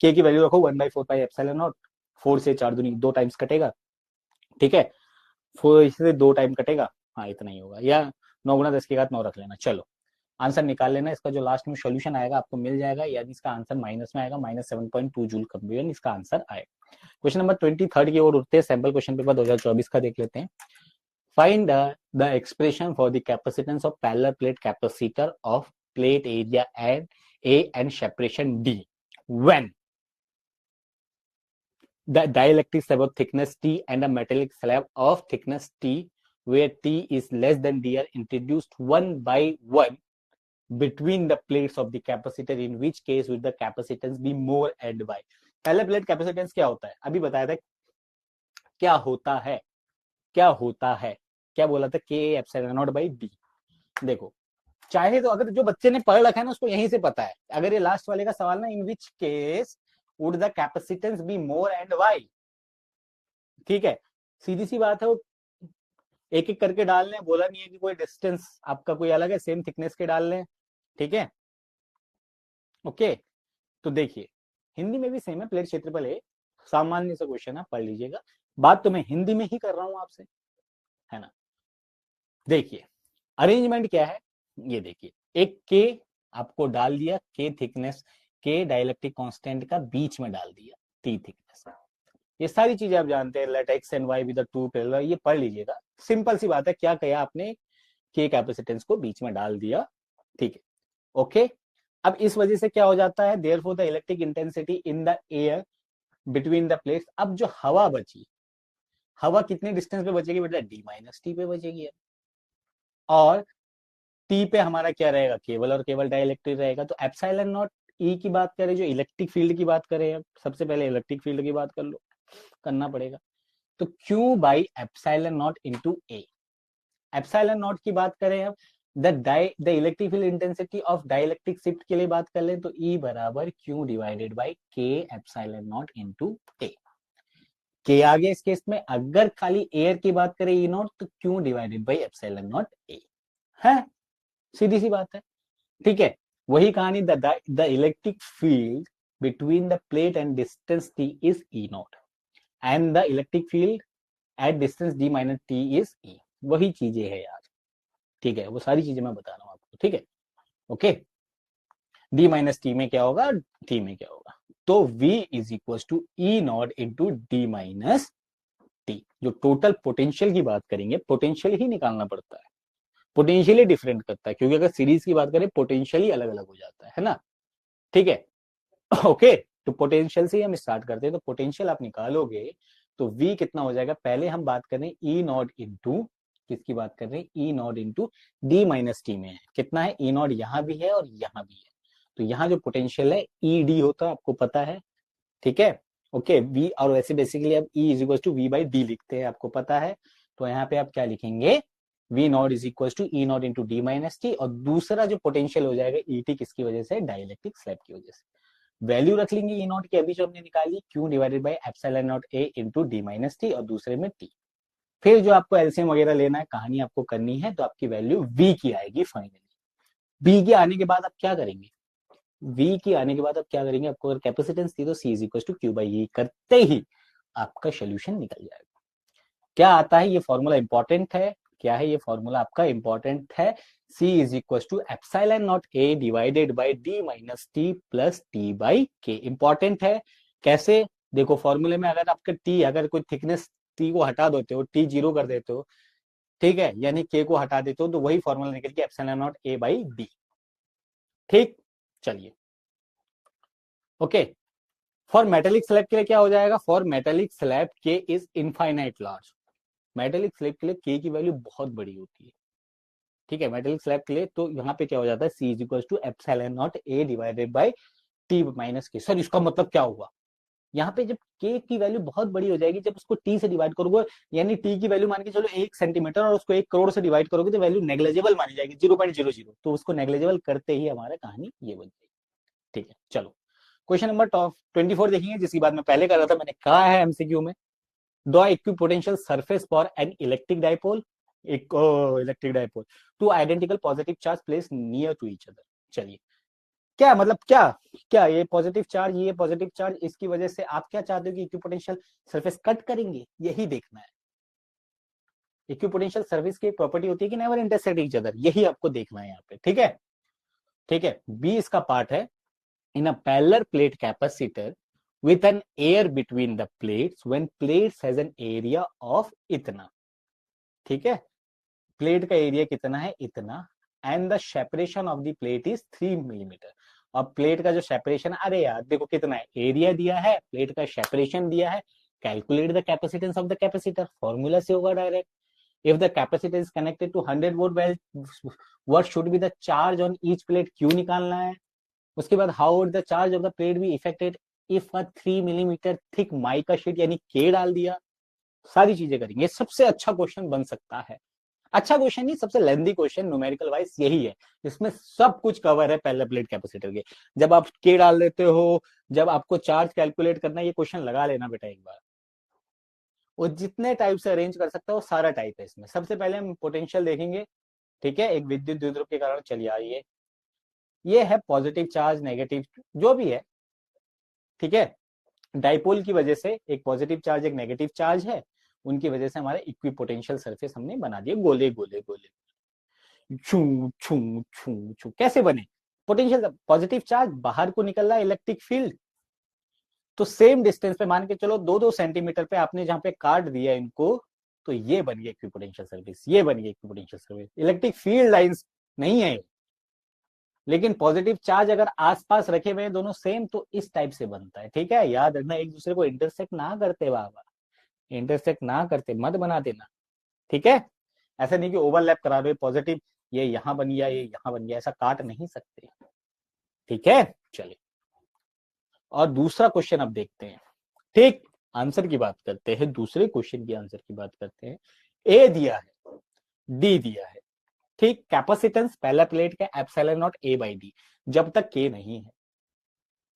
के की वैल्यू रखो 1/4πε0, 4 से 4 दूनी 2 टाइम्स कटेगा, ठीक है, 4 से 2 टाइम कटेगा, हाँ इतना ही होगा, या 9 × 10⁻9 रख लेना। चलो आंसर निकाल लेना, इसका जो लास्ट में सोल्यूशन आएगा आपको मिल जाएगा, यानी इसका आंसर माइनस में आएगा, -7.2 जूल कंप्लीट इसका आंसर आएगा। क्वेश्चन नंबर 23 की ओर उठते हैं, सैंपल क्वेश्चन पेपर 2024 का देख लेते हैं। Find the expression for the capacitance of parallel plate capacitor of plate area and A and separation D when the dielectric slab of thickness T and a metallic slab of thickness T where T is less than D are introduced 1/1 between the plates of the capacitor, in which case will the capacitance be more and why। पहले plate capacitance क्या होता है, अभी बताया था, क्या होता है, क्या होता है, क्या बोला था, के एप्सिलॉन नॉट बाई डी। देखो चाहे तो अगर जो बच्चे ने पढ़ रखा है ना उसको यहीं से पता है, अगर ये लास्ट वाले का सवाल ना, in which case would the capacitance be more and why, ठीक है, सीधी सी बात है, वो एक एक करके डाल लें, बोला नहीं है कि कोई डिस्टेंस आपका कोई अलग है, सेम थिकनेस के डाल लें, ठीक है, ओके। तो देखिए हिंदी में भी सेम है, प्लेट क्षेत्रफल है, सामान्य सा क्वेश्चन है, पढ़ लीजिएगा, बात तो मैं हिंदी में ही कर रहा हूं आपसे, है ना। देखिए अरेंजमेंट क्या है, ये देखिए, एक के आपको डाल दिया, के थिकनेस, के डाइलेक्ट्रिक कांस्टेंट का बीच में डाल दिया, टी थिकनेस, ये सारी चीजें आप जानते हैं, let X and Y with the two parallel, ये पढ़ लीजिएगा, सिंपल सी बात है, क्या कहा आपने, के कैपेसिटेंस को बीच में डाल दिया, ठीक है, ओके। अब इस वजह से क्या हो जाता है, therefore the electric intensity in the air between the plates, अब जो हवा बची, हवा कितने डिस्टेंस पे बचेगी बेटा, D-T पे बचेगी, और टी पे हमारा क्या रहेगा, केवल और केवल डाइलेक्ट्रिक रहेगा, तो एप्सिलॉन नॉट ई की बात करें, जो इलेक्ट्रिक फील्ड की बात करें, सबसे पहले इलेक्ट्रिक फील्ड की बात कर लो, करना पड़ेगा, तो Q by epsilon not into A, epsilon naught की बात करें अब, the electric field intensity of dielectric shift के लिए बात कर लें तो E बराबर Q divided by K epsilon not into A। के आ गया इस केस में, अगर खाली एयर की बात करें E नॉट तो Q divided by epsilon naught A है, सीधी सी बात है। ठीक है, वही कहानी, the electric field between the plate and distance T is E not and the electric field at distance D minus T is E। वही चीजें है यार, ठीक है, वो सारी चीजें मैं बता रहा हूँ आपको, ठीक है, ओके। D माइनस टी में क्या होगा, T में क्या होगा, तो V is equal to E naught into D minus T. जो टोटल पोटेंशियल की बात करेंगे, पोटेंशियल ही निकालना पड़ता है, पोटेंशियल ही डिफरेंट करता है, क्योंकि अगर सीरीज की बात करें पोटेंशियल ही अलग अलग हो जाता है ना, ठीक है, ओके। तो पोटेंशियल से ही हम स्टार्ट करते हैं, तो पोटेंशियल आप निकालोगे तो V कितना हो जाएगा, पहले हम बात कर रहे हैं E नॉट इंटू, किसकी बात कर रहे हैं, E naught into D minus T में है, कितना है, E नॉट यहाँ भी है और यहाँ भी है, तो यहाँ जो पोटेंशियल है ई डी होता है, आपको पता है, ठीक है, ओके। वी और वैसे बेसिकली अब E is equal to V by D लिखते हैं, आपको पता है, तो यहाँ पे आप क्या लिखेंगे, V naught is equal to E naught into D minus T, और दूसरा जो पोटेंशियल हो जाएगा ई टी, किसकी वजह से, डाइलेक्ट्रिक स्लैब की वजह से। वैल्यू रख लेंगे ई नॉट की, अभी जो हमने निकाली Q divided by epsilon naught A into D minus T, और दूसरे में टी। फिर जो आपको एलसीएम वगैरह लेना है, कहानी आपको करनी है, तो आपकी वैल्यू वी की आएगी फाइनली। बी के आने के बाद आप क्या करेंगे, V की आने के बाद आप क्या करेंगे, आपको अगर कैपेसिटेंस थी तो C is equal to Q by E करते ही आपका सोल्यूशन निकल जाएगा। क्या आता है ये फॉर्मूला, इंपॉर्टेंट है, क्या है ये फॉर्मूला आपका, इंपॉर्टेंट है, C is equal to epsilon naught A divided by D minus T plus T by K. Important है, कैसे, देखो फॉर्मूले में अगर आपका T, अगर कोई थिकनेस T को हटा देते हो, T जीरो कर देते हो, ठीक है, यानी K को हटा देते हो, तो वही फॉर्मूला निकल के epsilon naught A by D, ठीक, चलिए, ओके। फॉर मेटेलिक स्लैब के लिए क्या हो जाएगा, फॉर मेटेलिक स्लैब के is infinite large, metallic slab के लिए के की वैल्यू बहुत बड़ी होती है, ठीक है, मेटेलिक स्लैब के लिए, तो यहाँ पे क्या हो जाता है, C is equal to epsilon naught A divided by T minus K. Sir इसका मतलब क्या होगा, यहाँ पे जब के की वैल्यू बहुत बड़ी हो जाएगी, जब उसको टी से डिवाइड करोगे, यानी टी की वैल्यू मान के चलो 1 सेंटीमीटर, और उसको 1 करोड़ से डिवाइड करोगे तो वैल्यू नेग्लेजेबल मानी जाएगी, 0.00, तो उसको नेग्लेजेबल करते ही हमारा कहानी ये बन जाएगी, ठीक है। चलो क्वेश्चन नंबर 24 देखेंगे, जिसकी बात मैं पहले कर रहा था, मैंने कहा है एमसीक्यू में, the equipotential surface for an electric dipole, electric dipole, two identical positive charge place near to each other. चलिए, क्या मतलब, क्या क्या ये पॉजिटिव चार्ज, ये पॉजिटिव चार्ज, इसकी वजह से आप क्या चाहते हो कि इक्विपोटेंशियल सरफेस कट करेंगे, यही देखना है। इक्विपोटेंशियल सरफेस की प्रॉपर्टी होती है कि नेवर इंटरसेक्ट ईच अदर, यही आपको देखना है यहाँ पे, ठीक है, ठीक है। बी इसका पार्ट है, in a parallel plate capacitor with an air between the plates when plates has an area of इतना, ठीक है, प्लेट का एरिया कितना है, इतना, and the separation of the plate is 3 millimetre. अब प्लेट का जो सेपरेशन, अरे यार देखो कितना है, एरिया दिया है, प्लेट का सेपरेशन दिया है, calculate the capacitance of the capacitor, formula से होगा direct. If the capacitor is connected to 100 volt, well what should be the charge on each plate, Q निकालना है। उसके बाद how would the charge of the plate be affected if a 3 millimeter thick mica sheet, यानी के डाल दिया, सारी चीजें करेंगे। सबसे अच्छा क्वेश्चन बन सकता है, अच्छा क्वेश्चन नहीं, सबसे लेंथी क्वेश्चन न्यूमेरिकल वाइज यही है, इसमें सब कुछ कवर है पहले प्लेट कैपेसिटर के। जब आप के डाल देते हो, जब आपको चार्ज कैलकुलेट करना है, ये क्वेश्चन लगा लेना बेटा एक बार, वो जितने टाइप से अरेंज कर सकता है वो सारा टाइप है इसमें। सबसे पहले हम पोटेंशियल देखेंगे, ठीक है, एक विद्युत द्विध्रुव के कारण, चलिए आइए, ये है पॉजिटिव चार्ज, नेगेटिव जो भी है, ठीक है, डाइपोल की वजह से एक पॉजिटिव चार्ज एक नेगेटिव चार्ज है, उनकी वजह से हमारा इक्विपोटेंशियल सरफेस हमने बना दिए, गोले गोले गोले, छू छू छू छू, कैसे बने, पोटेंशियल, पॉजिटिव चार्ज बाहर को निकल रहा है, इलेक्ट्रिक फील्ड, तो सेम डिस्टेंस पे मान के चलो 2-2 सेंटीमीटर पे आपने जहां पे काट दिया इनको, तो ये बन गया इक्विपोटेंशियल सर्विस, ये बन गया equipotential service, electric field lines नहीं है, लेकिन पॉजिटिव चार्ज अगर आसपास रखे हुए हैं दोनों सेम, तो इस टाइप से बनता है, ठीक है, याद रखना, एक दूसरे को इंटरसेक्ट ना करते बाबा, इंटरसेक्ट ना करते मत बना देना, ठीक है, ऐसा नहीं कि ओवरलैप करा दो, पॉजिटिव ये यहां बन गया, ये यहां बन गया, ऐसा काट नहीं सकते, ठीक है। चलिए, और दूसरा क्वेश्चन अब देखते हैं, ठीक, आंसर की बात करते हैं, दूसरे क्वेश्चन की आंसर की बात करते हैं। ए दिया है, डी दिया है, ठीक, कैपेसिटेंस पहला प्लेट का epsilon naught A by D, जब तक के नहीं है।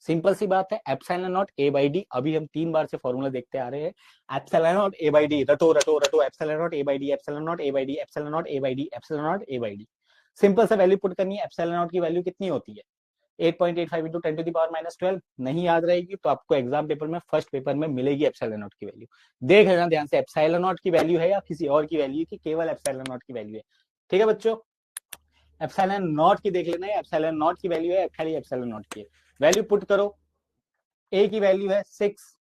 सिंपल सी बात है, epsilon naught A by D, अभी हम 3 बार से फॉर्मूला देखते आ रहे हैं। Epsilon naught A by D, रटो रटो रटो, epsilon naught A by D, epsilon naught A by D, epsilon naught A by D, epsilon naught A by D. Simple सा वैल्यू पुट करनी है। एप्सिलॉन नॉट की वैल्यू कितनी होती है? 8.85 into 10 to the power minus 12। नहीं याद रहेगी तो आपको एग्जाम पेपर में, फर्स्ट पेपर में मिलेगी एप्सिलॉन नॉट की वैल्यू। देख लेना ध्यान से, एप्सिलॉन नॉट की वैल्यू है या किसी और की वैल्यू की, केवल एप्सिलॉन नॉट की वैल्यू है। ठीक है बच्चों, एप्सिलॉन नॉट की देख लेना है, एप्सिलॉन नॉट की वैल्यू है, खाली एप्सिलॉन नॉट की वैल्यू पुट करो। ए की वैल्यू है 6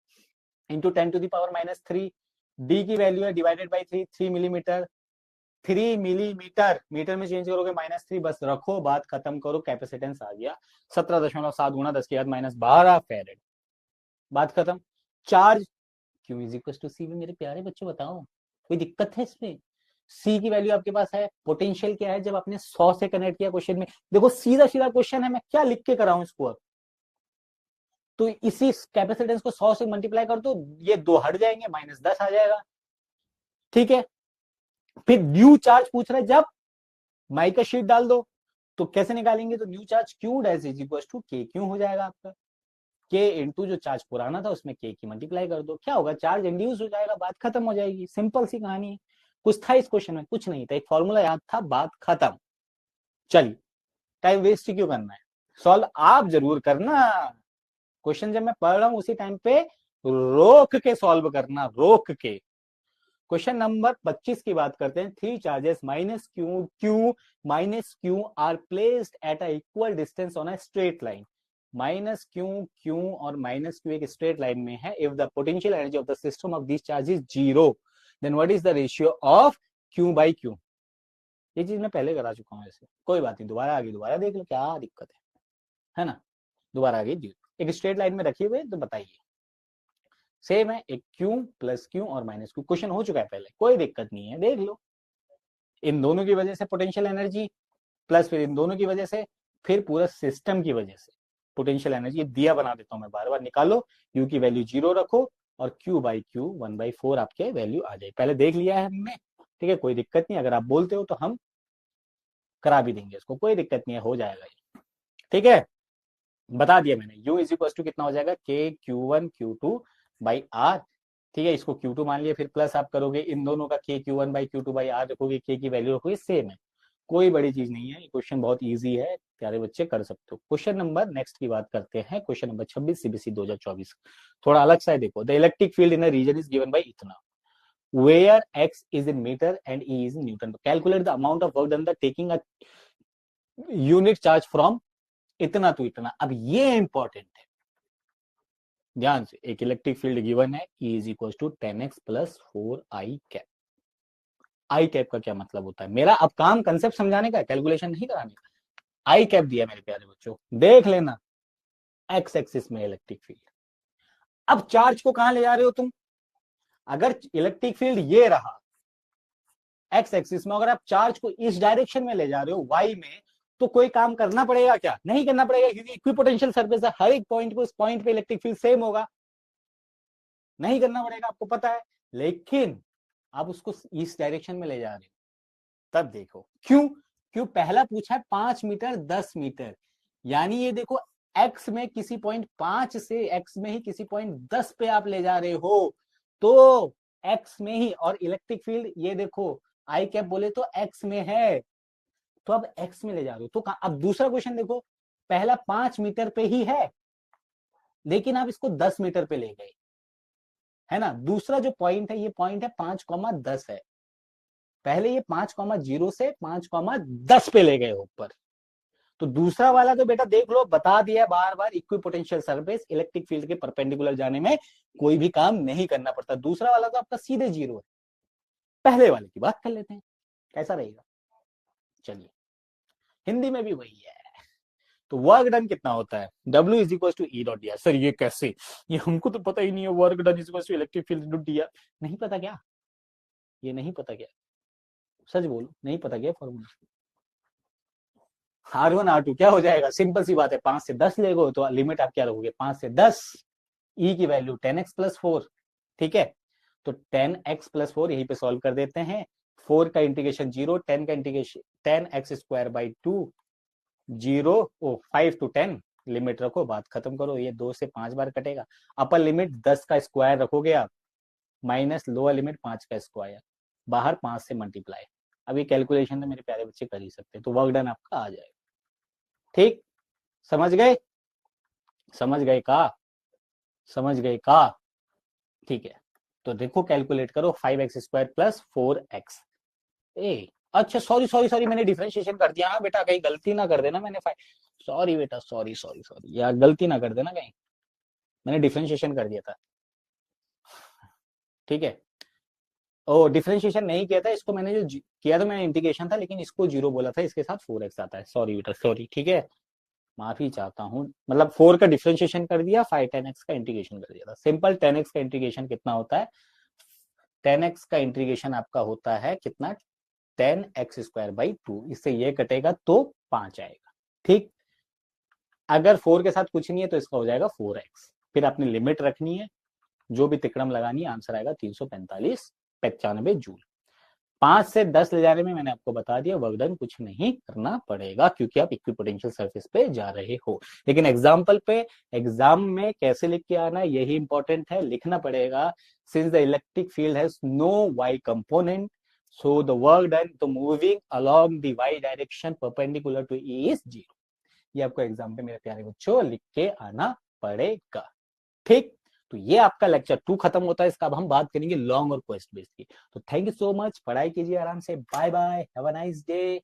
into 10 to the power minus 3, D की वैल्यू है divided by 3 millimeter, 3 millimeter, meter में चेंज करोगे -3, बस रखो, बात खत्म करो, कैपेसिटेंस आ गया 17.7 गुना 10 की घात -12 फैरेड, बात खत्म। Charge Q is equal to C में, मेरे प्यारे बच्चों बताओ कोई दिक्कत है इसमें? सी की वैल्यू आपके पास है, पोटेंशियल क्या है जब आपने 100 से कनेक्ट किया क्वेश्चन में, देखो सीधा सीधा क्वेश्चन है, मैं क्या लिख के कराऊं इसको अब, तो इसी कैपेसिटेंस को 100 से मल्टीप्लाई कर दो, ये 2 हट जाएंगे, -10 आ जाएगा। ठीक है, फिर न्यू चार्ज पूछ रहे, जब माइका शीट डाल दो तो कैसे निकालेंगे, तो new charge Q dash is equal to K Q हो जाएगा आपका, के इंटू जो चार्ज पुराना था उसमें के की मल्टीप्लाई कर दो, क्या होगा, चार्ज इंड्यूस हो जाएगा, बात खत्म हो जाएगी। सिंपल सी कहानी है, कुछ था इस क्वेश्चन में? कुछ नहीं था, एक फॉर्मूला याद था, बात खत्म। चलिए, टाइम वेस्ट क्यों करना है, सॉल्व आप जरूर करना। क्वेश्चन जब मैं पढ़ रहा हूं उसी टाइम पे रोक के सॉल्व करना, रोक के। क्वेश्चन नंबर 25 की बात करते हैं। 3 charges -Q are placed at a equal distance on a straight line. -Q और -Q एक स्ट्रेट लाइन में है। If the potential energy of the system of this charge is 0, then what is the ratio of Q by Q। ये चीज मैं पहले करा चुका हूं, ऐसे कोई बात नहीं, दोबारा आगे दोबारा देख लो, क्या दिक्कत है ना। दोबारा आगे एक स्ट्रेट लाइन में रखिए हुए तो बताइए, सेम है, एक Q प्लस Q और -Q, क्वेश्चन हो चुका है पहले, कोई दिक्कत नहीं है, देख लो। इन दोनों की वजह से पोटेंशियल एनर्जी, प्लस फिर इन दोनों की वजह से, फिर पूरा सिस्टम की वजह से पोटेंशियल एनर्जी, दिया बना देता हूं मैं, बार बार निकालो, U की वैल्यू 0 रखो और Q बाई Q 1/4 आपके वैल्यू आ जाए। पहले देख लिया है हमने, ठीक है, कोई दिक्कत नहीं, अगर आप बोलते हो तो हम करा भी देंगे इसको, कोई दिक्कत नहीं है, हो जाएगा ये। ठीक है, बता दिया मैंने, U इज इक्वल टू कितना हो जाएगा, K Q1 Q2 by R। ठीक है, इसको Q2 मान लिया, फिर प्लस आप करोगे इन दोनों का K Q1 by Q2 by R रखोगे, K की वैल्यू रखोगे, सेम है, कोई बड़ी चीज नहीं है, क्वेश्चन बहुत इजी है, प्यारे बच्चे कर सकते हो। क्वेश्चन नंबर नेक्स्ट की बात करते हैं, क्वेश्चन नंबर 26 सीबीएसई 2024, थोड़ा अलग सा है, देखो, the electric field in a region is given by इतना, where x is in meter and e is in newton, calculate the amount of work done by taking a unit charge from इतना to इतना। अब ये important है, ध्यान से, एक electric field given है, E is equal to 10x plus 4i cap. I cap का क्या मतलब होता है, मेरा अब काम कंसेप्ट समझाने का, कैलकुलेशन नहीं कराने का। आई कैप दिया मेरे प्यारे बच्चों, देख लेना, एक्स एक्सिस में इलेक्ट्रिक फील्ड। अब चार्ज को कहां ले जा रहे हो तुम, अगर इलेक्ट्रिक फील्ड ये रहा एक्स एक्सिस में, अगर आप चार्ज को इस डायरेक्शन में ले जा रहे हो वाई में, तो कोई काम करना पड़ेगा क्या, नहीं करना पड़ेगा, क्योंकि इक्विपोटेंशियल सरफेस है, हर एक पॉइंट को इस पॉइंट पे इलेक्ट्रिक फील्ड सेम होगा, नहीं करना पड़ेगा, आपको पता है। लेकिन आप उसको इस डायरेक्शन में ले जा रहे हो, तब देखो क्यों, क्यों पहला पूछा है 5 मीटर 10 मीटर, यानी ये देखो एक्स में किसी पॉइंट 5 से एक्स में ही किसी पॉइंट 10 पे आप ले जा रहे हो, तो एक्स में ही, और इलेक्ट्रिक फील्ड ये देखो आई कैप बोले तो एक्स में है, तो अब एक्स में ले जा रहे हो, तो अब दूसरा क्वेश्चन देखो, पहला 5 मीटर पे ही है, लेकिन आप इसको 10 मीटर पे ले गए, है ना। दूसरा जो पॉइंट है, ये पॉइंट है 5,10 है, पहले ये 5,0 से 5,10 पे ले गए ऊपर, तो दूसरा वाला तो बेटा देख लो, बता दिया बार बार, इक्विपोटेंशियल सरफेस इलेक्ट्रिक फील्ड के परपेंडिकुलर जाने में कोई भी काम नहीं करना पड़ता, दूसरा वाला तो आपका सीधे 0 है। पहले वाले की बात कर लेते हैं, कैसा रहेगा, चलिए, हिंदी में भी वही है। तो वर्क डन कितना होता है, W is equal to E dot D R. Sir ये कैसे, ये हमको तो पता ही नहीं है, work done is equal to electric field dot D R, नहीं पता क्या, ये नहीं पता क्या, सच बोलो नहीं पता क्या फॉर्मूला। R1 R2 क्या हो जाएगा, सिंपल सी बात है, 5 से 10 ले गो तो लिमिट आप क्या रखोगे, 5 से 10, E की वैल्यू 10x प्लस 4, ठीक है, तो 10x प्लस 4 यहीं पे सॉल्व कर देते हैं, 4 का इंटीग्रेशन 0, 10 का इंटीग्रेशन 10x² 0 5 to 10 लिमिट रखो, बात खत्म करो। ये 2 से 5 बार कटेगा। अपर लिमिट 10 का स्क्वायर रखोगे आप, माइनस लोअर लिमिट 5 का स्क्वायर, बाहर 5 से मल्टीप्लाई। अब ये कैलकुलेशन तो मेरे प्यारे बच्चे कर ही सकते हैं, तो वर्क डन आपका आ जाएगा। ठीक, समझ गए? समझ गए का? समझ गए का? ठीक है, तो देखो कैलकुलेट करो, 5x² प्लस 4x। ए अच्छा, सॉरी सॉरी सॉरी, मैंने डिफरेंशिएशन कर दिया। हाँ बेटा, कहीं गलती ना कर देना, मैंने सॉरी बेटा, सॉरी सॉरी सॉरी यार, गलती ना कर देना कहीं, मैंने डिफरेंशिएशन कर दिया था। ठीक है, ओ डिफरेंशिएशन नहीं किया था, इसको मैंने जो किया था मैंने इंटीग्रेशन था, लेकिन इसको 0 बोला था, इसके साथ 4x आता है। सॉरी बेटा, सॉरी। ठीक है, माफी चाहता हूँ, मतलब 4 का डिफरेंशिएशन कर दिया, 5 10x का इंटीग्रेशन कर दिया था। सिंपल 10x का इंटीग्रेशन कितना होता है? 10x का इंटीग्रेशन आपका होता है कितना? 10x²/2। इससे ये कटेगा तो 5 आएगा। ठीक, अगर 4 के साथ कुछ नहीं है तो इसका हो जाएगा 4x। फिर आपने लिमिट रखनी है, जो भी तिकड़म लगानी है, आंसर आएगा 345 जूल। 5 से 10 ले जाने में मैंने आपको बता दिया, वर्कडन कुछ नहीं करना पड़ेगा, क्योंकि आप इक्विपोटेंशियल सरफेस पे जा रहे हो। लेकिन एग्जाम्पल पे, एग्जाम में कैसे लिख के आना यही इंपॉर्टेंट है, लिखना पड़ेगा। Since the electric field has no y component, so the work done to moving along the y direction perpendicular to E is 0। ये आपको एग्जाम पे मेरे प्यारे बच्चों लिख के आना पड़ेगा। ठीक, तो ये आपका लेक्चर 2 खत्म होता है। इसका अब हम बात करेंगे लॉन्ग और क्वेस्ट बेस्ड की। तो थैंक यू सो मच, पढ़ाई कीजिए आराम से। Bye bye, have a nice day.